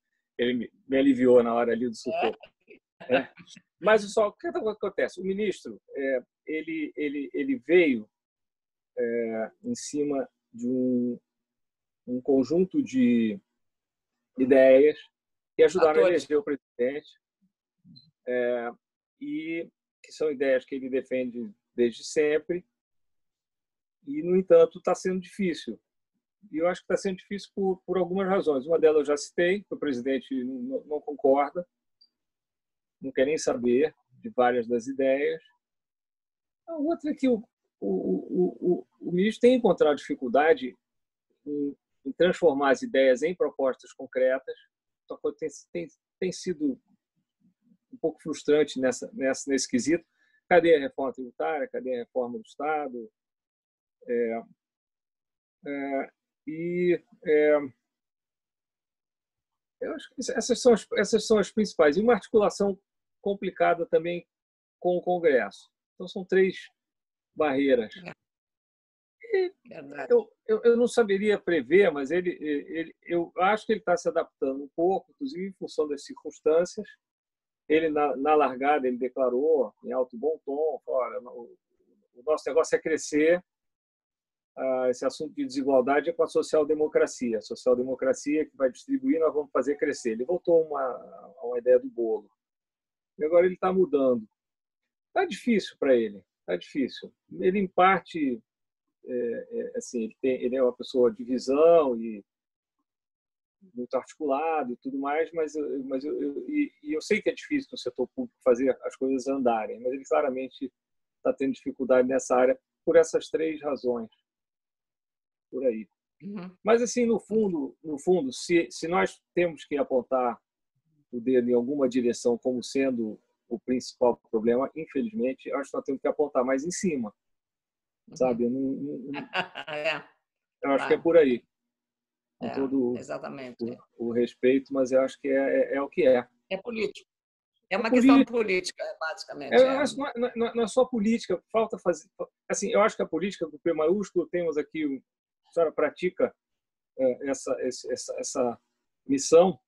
me aliviou na hora ali do sufoco. Mas só o que acontece? O ministro ele veio em cima de um conjunto de ideias que ajudaram a eleger o presidente, e que são ideias que ele defende desde sempre. E, no entanto, está sendo difícil. E eu acho que está sendo difícil por algumas razões. Uma delas eu já citei, que o presidente não concorda, não quer nem saber de várias das ideias. A outra é que o ministro tem encontrado dificuldade em transformar as ideias em propostas concretas. Então, tem sido um pouco frustrante nesse quesito. Cadê a reforma tributária? Cadê a reforma do Estado? Eu acho que essas são as principais. E uma articulação complicada também com o Congresso. Então, são 3 barreiras. Eu não saberia prever, mas eu acho que ele está se adaptando um pouco, inclusive em função das circunstâncias. Ele, na largada, ele declarou, em alto e bom tom, olha, o nosso negócio é crescer, esse assunto de desigualdade é com a social-democracia. A social-democracia que vai distribuir, nós vamos fazer crescer. Ele voltou a uma ideia do bolo. E agora ele está mudando. Está difícil para ele, está difícil. Ele, em parte, assim, ele é uma pessoa de visão e muito articulado e tudo mais, mas eu sei que é difícil no setor público fazer as coisas andarem, mas ele claramente está tendo dificuldade nessa área por essas 3 razões, por aí. Mas, assim, no fundo, se nós temos que apontar o dedo em alguma direção como sendo o principal problema, infelizmente, eu acho que nós temos que apontar mais em cima, sabe? Eu acho que é por aí. Com todo o respeito, mas eu acho que é o que é. É político. É uma questão política, basicamente. Não é só política. Falta fazer. Assim, eu acho que a política, com P maiúsculo, temos aqui, a senhora pratica essa missão,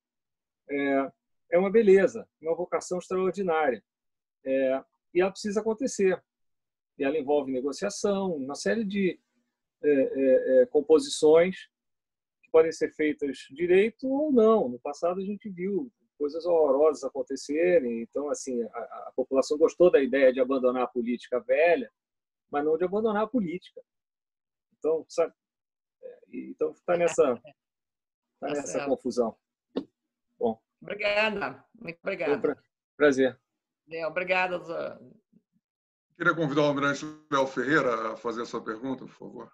é uma beleza, uma vocação extraordinária. E ela precisa acontecer. E ela envolve negociação, uma série de composições que podem ser feitas direito ou não. No passado a gente viu coisas horrorosas acontecerem. Então, assim, a população gostou da ideia de abandonar a política velha, mas não de abandonar a política. Então, sabe? Então está nessa confusão. Bom. Obrigada, muito obrigada. Prazer. Obrigada. Queria convidar o almirante Léo Ferreira a fazer a sua pergunta, por favor.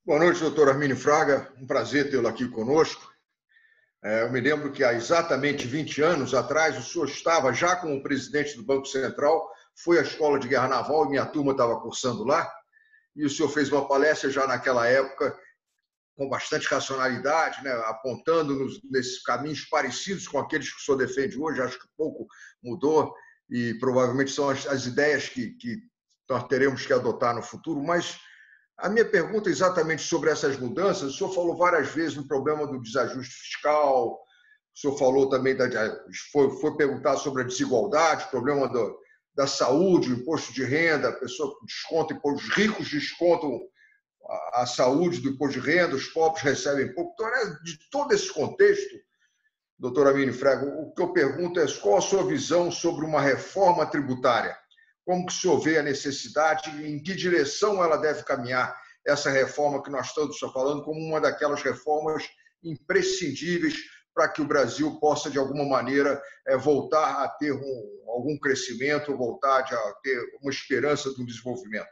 Boa noite, doutor Armínio Fraga. Um prazer tê-lo aqui conosco. Eu me lembro que há exatamente 20 anos atrás, o senhor estava já como presidente do Banco Central, foi à Escola de Guerra Naval, e minha turma estava cursando lá, e o senhor fez uma palestra já naquela época, com bastante racionalidade, né, apontando-nos nesses caminhos parecidos com aqueles que o senhor defende hoje. Acho que pouco mudou, e provavelmente são as ideias que nós teremos que adotar no futuro, mas a minha pergunta é exatamente sobre essas mudanças. O senhor falou várias vezes no problema do desajuste fiscal, o senhor falou também, foi perguntar sobre a desigualdade, o problema da saúde, o imposto de renda, a pessoa desconta, os ricos descontam a saúde do imposto de renda, os pobres recebem pouco. Então, de todo esse contexto, doutor Armínio Fraga, o que eu pergunto é qual a sua visão sobre uma reforma tributária? Como que o senhor vê a necessidade e em que direção ela deve caminhar, essa reforma que nós todos estamos falando, como uma daquelas reformas imprescindíveis para que o Brasil possa, de alguma maneira, voltar a ter algum crescimento, voltar a ter uma esperança de um desenvolvimento?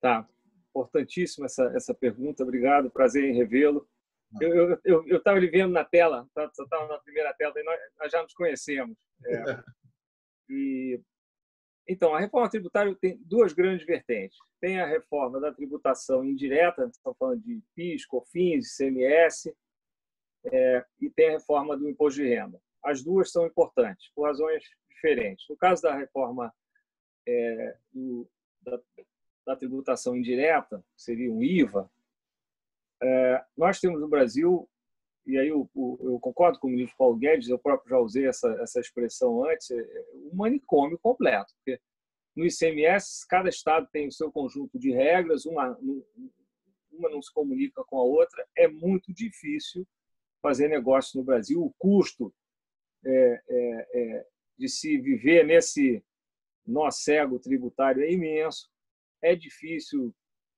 Tá, importantíssima essa pergunta. Obrigado, prazer em revê-lo. Eu estava lhe vendo na tela, estava na primeira tela, e nós já nos conhecemos. Então, a reforma tributária tem 2 grandes vertentes. Tem a reforma da tributação indireta, estamos falando de PIS, COFINS, ICMS, e tem a reforma do imposto de renda. As 2 são importantes, por razões diferentes. No caso da reforma da tributação indireta, que seria um IVA, nós temos no Brasil e aí eu concordo com o ministro Paulo Guedes, eu próprio já usei essa expressão antes, um manicômio completo, porque no ICMS, cada estado tem o seu conjunto de regras, uma não se comunica com a outra, é muito difícil fazer negócio no Brasil, o custo de se viver nesse nó cego tributário é imenso, é difícil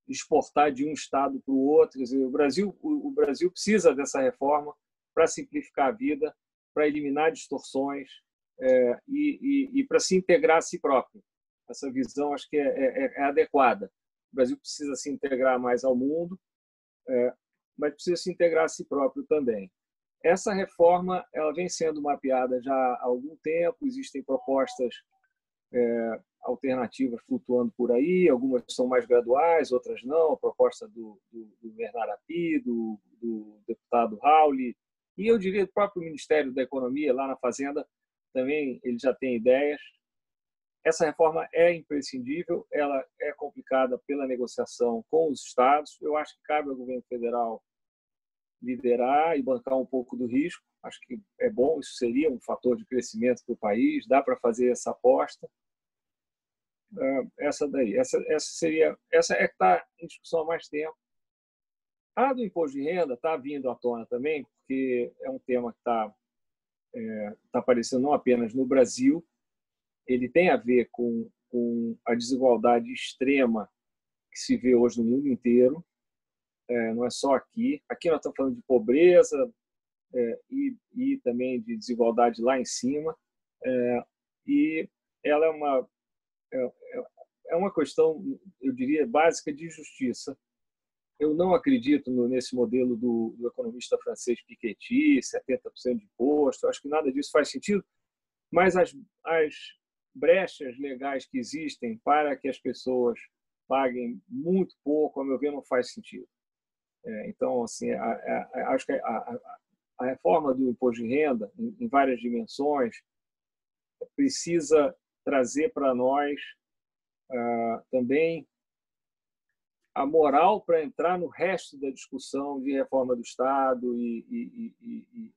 exportar de um estado para o outro. Quer dizer, o Brasil precisa dessa reforma para simplificar a vida, para eliminar distorções e para se integrar a si próprio. Essa visão acho que é adequada. O Brasil precisa se integrar mais ao mundo, mas precisa se integrar a si próprio também. Essa reforma ela vem sendo mapeada já há algum tempo, existem propostas alternativas flutuando por aí, algumas são mais graduais, outras não, a proposta do Bernard Api, do deputado Rauli, e eu diria do próprio Ministério da Economia, lá na Fazenda, também ele já tem ideias. Essa reforma é imprescindível, ela é complicada pela negociação com os estados, eu acho que cabe ao governo federal liderar e bancar um pouco do risco, acho que é bom, isso seria um fator de crescimento para o país, dá para fazer essa aposta. Essa é que está em discussão há mais tempo. A do imposto de renda está vindo à tona também, porque é um tema que está aparecendo não apenas no Brasil, ele tem a ver com a desigualdade extrema que se vê hoje no mundo inteiro, não é só aqui. Aqui nós estamos falando de pobreza e também de desigualdade lá em cima, e ela é uma questão, eu diria, básica de justiça. Eu não acredito nesse modelo do economista francês Piketty, 70% de imposto, eu acho que nada disso faz sentido, mas as brechas legais que existem para que as pessoas paguem muito pouco, a meu ver, não faz sentido. Então, assim, acho que a reforma do imposto de renda, em várias dimensões, precisa trazer para nós também a moral para entrar no resto da discussão de reforma do Estado e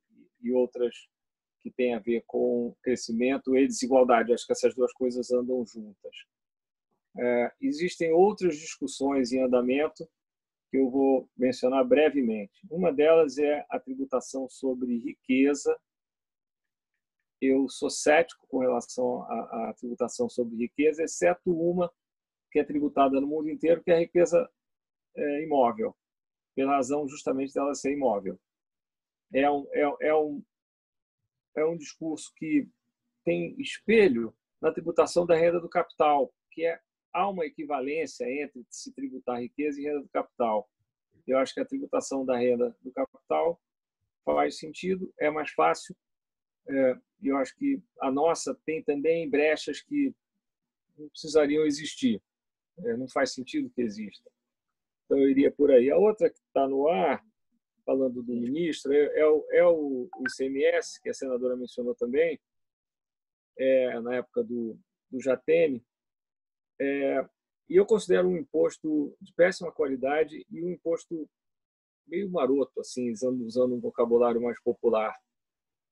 outras que têm a ver com crescimento e desigualdade. Acho que essas duas coisas andam juntas. Existem outras discussões em andamento que eu vou mencionar brevemente. Uma delas é a tributação sobre riqueza. Eu sou cético com relação à tributação sobre riqueza, exceto uma que é tributada no mundo inteiro, que é a riqueza imóvel, pela razão justamente dela ser imóvel. É um discurso que tem espelho na tributação da renda do capital, que há uma equivalência entre se tributar riqueza e renda do capital. Eu acho que a tributação da renda do capital faz sentido, é mais fácil. Eu acho que a nossa tem também brechas que não precisariam existir. Não faz sentido que exista. Então, eu iria por aí. A outra que está no ar, falando do ministro, é o ICMS, que a senadora mencionou também, na época do Jatene. E eu considero um imposto de péssima qualidade e um imposto meio maroto, assim, usando um vocabulário mais popular.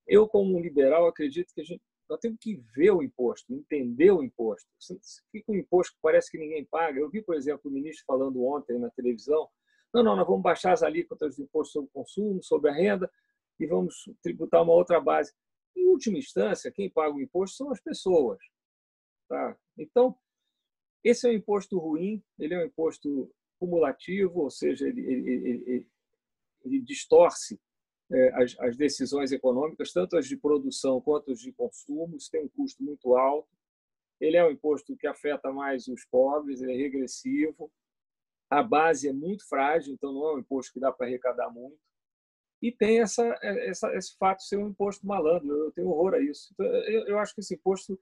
Eu, como um liberal, acredito que nós temos que ver o imposto, entender o imposto. Fica um imposto que parece que ninguém paga. Eu vi, por exemplo, o ministro falando ontem na televisão, não, nós vamos baixar as alíquotas do imposto sobre o consumo, sobre a renda, e vamos tributar uma outra base. Em última instância, quem paga o imposto são as pessoas. Tá? Então, esse é um imposto ruim, ele é um imposto cumulativo, ou seja, ele distorce as decisões econômicas, tanto as de produção quanto as de consumo. Isso tem um custo muito alto. Ele é um imposto que afeta mais os pobres, ele é regressivo, a base é muito frágil, então não é um imposto que dá para arrecadar muito. E tem esse fato de ser um imposto malandro, eu tenho horror a isso. Então, eu acho que esse imposto,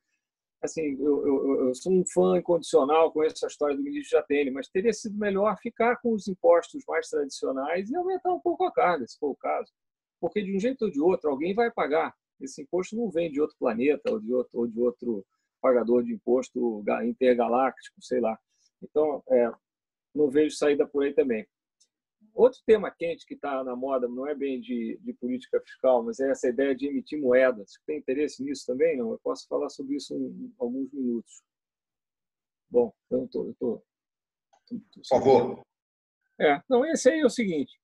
assim, eu sou um fã incondicional com essa história do ministro Jatene, mas teria sido melhor ficar com os impostos mais tradicionais e aumentar um pouco a carga, se for o caso. Porque, de um jeito ou de outro, alguém vai pagar. Esse imposto não vem de outro planeta ou de outro pagador de imposto intergaláctico, sei lá. Então, não vejo saída por aí também. Outro tema quente que está na moda, não é bem de política fiscal, mas é essa ideia de emitir moedas. Você tem interesse nisso também? Não? Eu posso falar sobre isso em alguns minutos. Bom, eu estou. Por favor. Não, esse aí é o seguinte.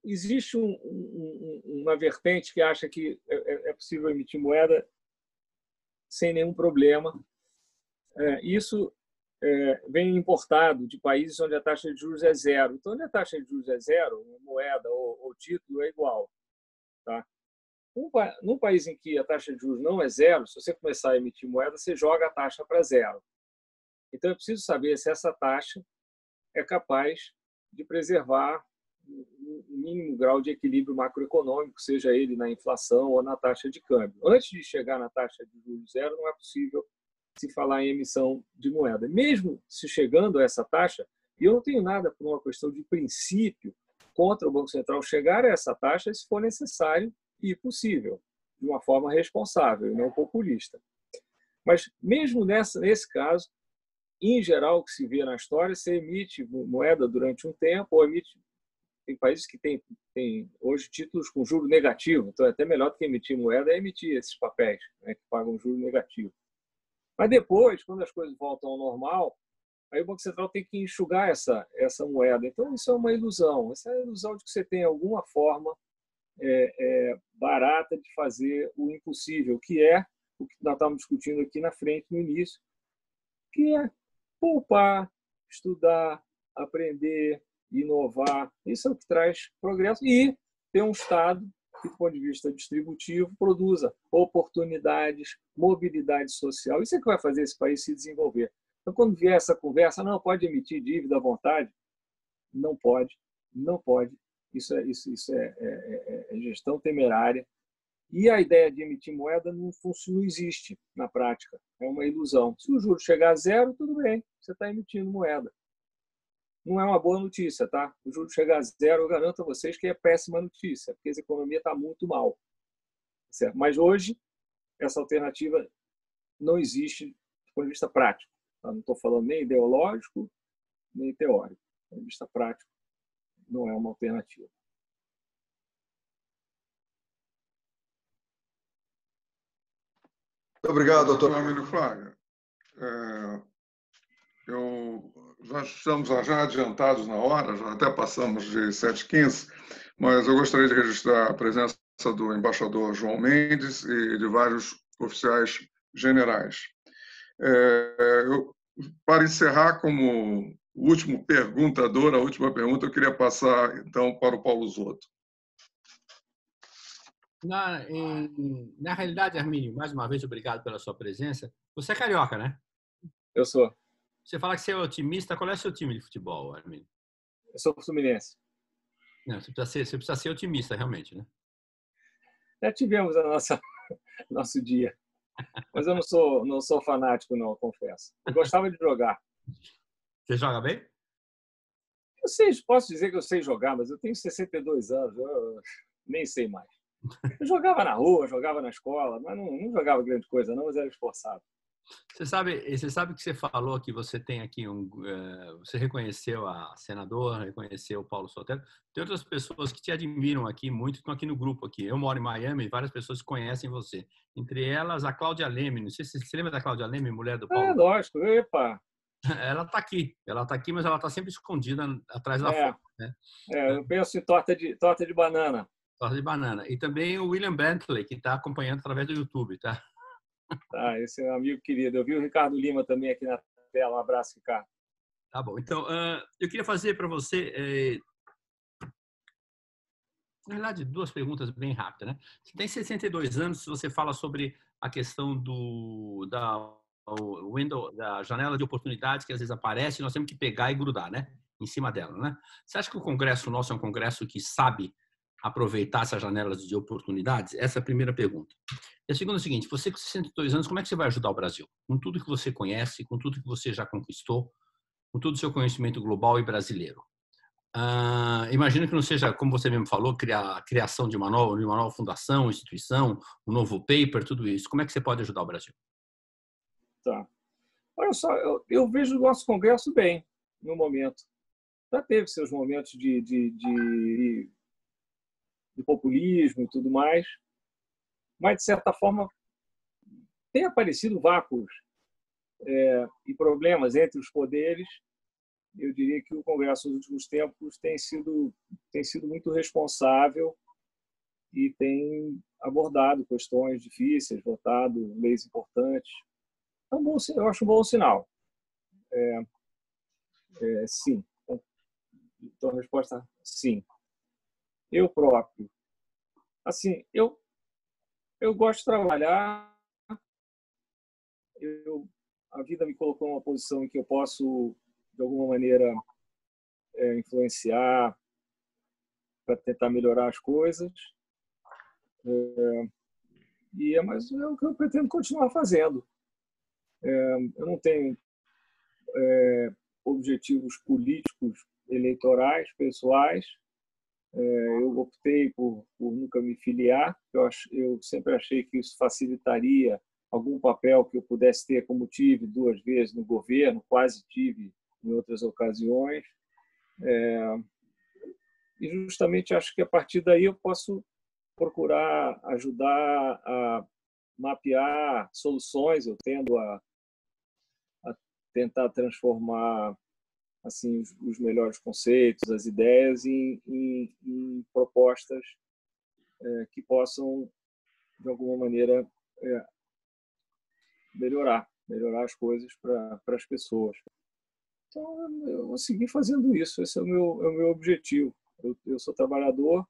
Existe uma vertente que acha que é possível emitir moeda sem nenhum problema. Isso vem importado de países onde a taxa de juros é zero. Então, onde a taxa de juros é zero, moeda ou título é igual. Tá? Num país em que a taxa de juros não é zero, se você começar a emitir moeda, você joga a taxa para zero. Então, é preciso saber se essa taxa é capaz de preservar um mínimo grau de equilíbrio macroeconômico, seja ele na inflação ou na taxa de câmbio. Antes de chegar na taxa de juros zero, não é possível se falar em emissão de moeda. Mesmo se chegando a essa taxa, e eu não tenho nada por uma questão de princípio contra o Banco Central chegar a essa taxa se for necessário e possível, de uma forma responsável e não populista. Mas mesmo nesse caso, em geral, o que se vê na história, você emite moeda durante um tempo, ou tem países que têm hoje títulos com juro negativo, então é até melhor do que emitir moeda é emitir esses papéis, né, que pagam juro negativo. Mas depois, quando as coisas voltam ao normal, aí o Banco Central tem que enxugar essa moeda. Então, isso é uma ilusão. Essa é a ilusão de que você tem alguma forma barata de fazer o impossível, que é o que nós estávamos discutindo aqui na frente, no início, que é poupar, estudar, aprender, inovar. Isso é o que traz progresso. E ter um Estado que, do ponto de vista distributivo, produza oportunidades, mobilidade social. Isso é que vai fazer esse país se desenvolver. Então, quando vier essa conversa, não pode emitir dívida à vontade, não pode. Isso é gestão temerária. E a ideia de emitir moeda não existe na prática. É uma ilusão. Se o juro chegar a zero, tudo bem, você está emitindo moeda. Não é uma boa notícia, tá? O juro chegar a zero, eu garanto a vocês que é péssima notícia, porque a economia está muito mal. Certo? Mas hoje, essa alternativa não existe do ponto de vista prático. Tá? Não estou falando nem ideológico, nem teórico. Do ponto de vista prático, não é uma alternativa. Muito obrigado, doutor Armínio Fraga. Já estamos já adiantados na hora, já até passamos de 7h15, mas eu gostaria de registrar a presença do embaixador João Mendes e de vários oficiais generais. Para encerrar, como último perguntador, a última pergunta, eu queria passar, então, para o Paulo Zotto. Na realidade, Armínio, mais uma vez, obrigado pela sua presença. Você é carioca, né? Eu sou. Você fala que você é otimista. Qual é o seu time de futebol, Armínio? Eu sou fluminense. Não, você precisa ser otimista, realmente, né? Já tivemos nosso dia. Mas eu não sou fanático, não, confesso. Eu gostava de jogar. Você joga bem? Posso dizer que eu sei jogar, mas eu tenho 62 anos, eu nem sei mais. Eu jogava na rua, jogava na escola, mas não jogava grande coisa, não, mas era esforçado. Você sabe que você falou que você tem aqui você reconheceu a senadora, reconheceu o Paulo Sotelo. Tem outras pessoas que te admiram aqui muito, que estão aqui no grupo aqui. Eu moro em Miami e várias pessoas conhecem você. Entre elas, a Cláudia Leme. Não sei se você lembra da Cláudia Leme, mulher do Paulo. Lógico. Epa. Ela está aqui, mas ela está sempre escondida atrás da foto. Né? Eu penso em torta de banana. Torta de banana. E também o William Bentley, que está acompanhando através do YouTube, tá? Esse é um amigo querido. Eu vi o Ricardo Lima também aqui na tela. Um abraço, Ricardo. Tá bom. Então, eu queria fazer para você, na verdade, duas perguntas bem rápidas, né? Você tem 62 anos, você fala sobre a questão da janela de oportunidades que às vezes aparece, nós temos que pegar e grudar, né? Em cima dela, né? Você acha que o Congresso nosso é um Congresso que sabe aproveitar essas janelas de oportunidades? Essa é a primeira pergunta. E a segunda é o seguinte: você com 62 anos, como é que você vai ajudar o Brasil? Com tudo que você conhece, com tudo que você já conquistou, com todo o seu conhecimento global e brasileiro. Imagino que não seja, como você mesmo falou, criação de uma nova fundação, instituição, um novo paper, tudo isso. Como é que você pode ajudar o Brasil? Tá. Olha só, eu vejo o nosso Congresso bem, no momento. já teve seus momentos de populismo e tudo mais, mas, de certa forma, tem aparecido vácuos e problemas entre os poderes. Eu diria que o Congresso, nos últimos tempos, tem sido muito responsável e tem abordado questões difíceis, votado leis importantes. Então, eu acho um bom sinal. Sim. Então, a resposta sim. Eu próprio. Assim, eu gosto de trabalhar. A vida me colocou numa posição em que eu posso, de alguma maneira, influenciar para tentar melhorar as coisas. Mas é o que eu pretendo continuar fazendo. Eu não tenho objetivos políticos, eleitorais, pessoais. Eu optei por nunca me filiar. Eu sempre achei que isso facilitaria algum papel que eu pudesse ter, como tive 2 vezes no governo, quase tive em outras ocasiões. E justamente acho que a partir daí eu posso procurar ajudar a mapear soluções. Eu tendo a tentar transformar assim os melhores conceitos, as ideias em propostas que possam, de alguma maneira, melhorar as coisas para as pessoas. Então, eu vou seguir fazendo isso. Esse é o meu objetivo. Eu sou trabalhador,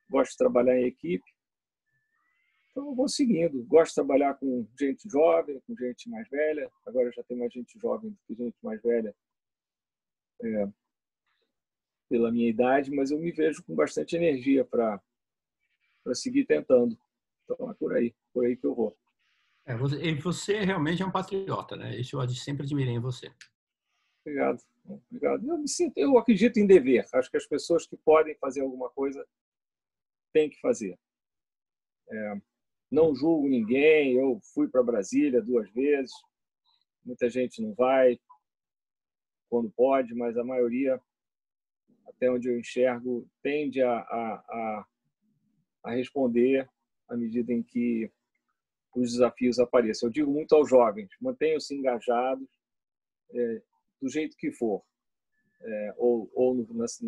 gosto de trabalhar em equipe, então eu vou seguindo. Gosto de trabalhar com gente jovem, com gente mais velha. Agora já tem mais gente jovem do que gente mais velha pela minha idade, mas eu me vejo com bastante energia para seguir tentando. Então é por aí que eu vou. Você realmente é um patriota, né? Isso eu sempre admirei em você. Obrigado. Eu acredito em dever. Acho que as pessoas que podem fazer alguma coisa têm que fazer. Não julgo ninguém. Eu fui para Brasília 2 vezes. Muita gente não vai quando pode, mas a maioria, até onde eu enxergo, tende a responder à medida em que os desafios apareçam. Eu digo muito aos jovens: mantenham-se engajados do jeito que for. Ou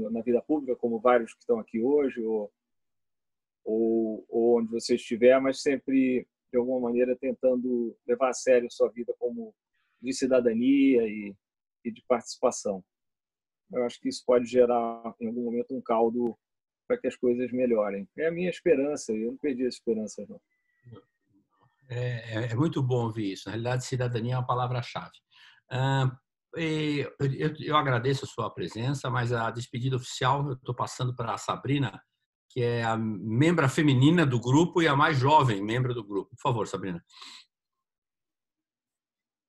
na vida pública, como vários que estão aqui hoje, ou onde você estiver, mas sempre, de alguma maneira, tentando levar a sério a sua vida como de cidadania e de participação. Eu acho que isso pode gerar, em algum momento, um caldo para que as coisas melhorem. É a minha esperança, e eu não perdi a esperança, não. É muito bom ouvir isso. Na realidade, cidadania é uma palavra-chave. Eu agradeço a sua presença, mas a despedida oficial eu estou passando para a Sabrina, que é a membra feminina do grupo e a mais jovem membro do grupo. Por favor, Sabrina.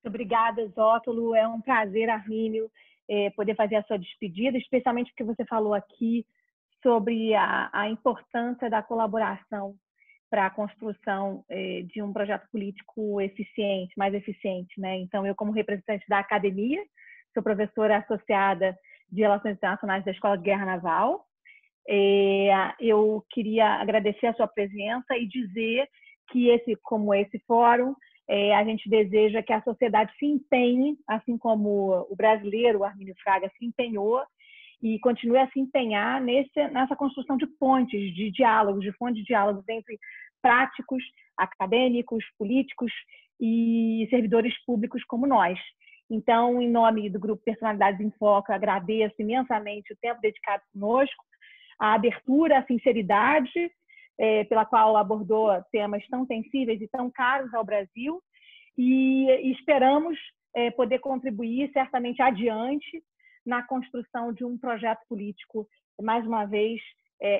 Obrigada, Zótolo. É um prazer, Armínio, poder fazer a sua despedida, especialmente porque você falou aqui sobre a importância da colaboração para a construção de um projeto político eficiente, mais eficiente, né? Então, eu, como representante da academia, sou professora associada de Relações Internacionais da Escola de Guerra Naval. Eu queria agradecer a sua presença e dizer que como esse fórum, a gente deseja que a sociedade se empenhe, assim como o brasileiro, o Armínio Fraga, se empenhou e continue a se empenhar nessa construção de pontes, de diálogos, de fontes de diálogos entre práticos, acadêmicos, políticos e servidores públicos como nós. Então, em nome do Grupo Personalidades em Foco, eu agradeço imensamente o tempo dedicado conosco, a abertura, a sinceridade pela qual abordou temas tão sensíveis e tão caros ao Brasil, e esperamos poder contribuir certamente adiante na construção de um projeto político, mais uma vez,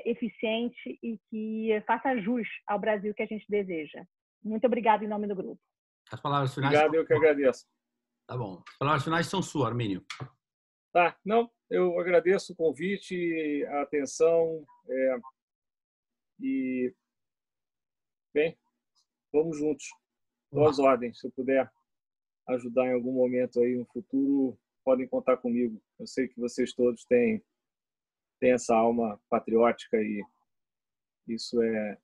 eficiente e que faça jus ao Brasil que a gente deseja. Muito obrigada em nome do grupo. As palavras finais. Obrigado, eu que agradeço. Tá bom. As palavras finais são suas, Armínio. Tá, não, eu agradeço o convite, a atenção e, bem, vamos juntos. Boas ordens. Se eu puder ajudar em algum momento aí no futuro, podem contar comigo. Eu sei que vocês todos têm essa alma patriótica e isso é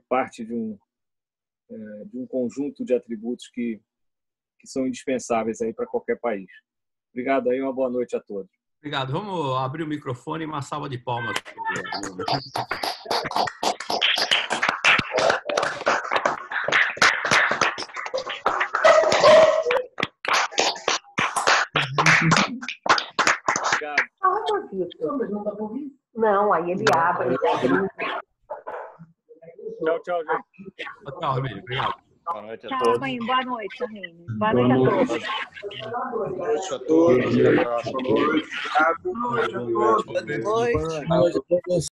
parte de um conjunto de atributos que são indispensáveis aí para qualquer país. Obrigado aí, uma boa noite a todos. Obrigado. Vamos abrir o microfone e uma salva de palmas. Não, aí ele abre. Tchau, gente. Tchau, Hermínio. Obrigado. Boa noite a Tchau, todos. mãe. Boa noite, Hermínio. Boa noite a todos. Boa noite a todos. Boa noite a todos. Boa noite a todos.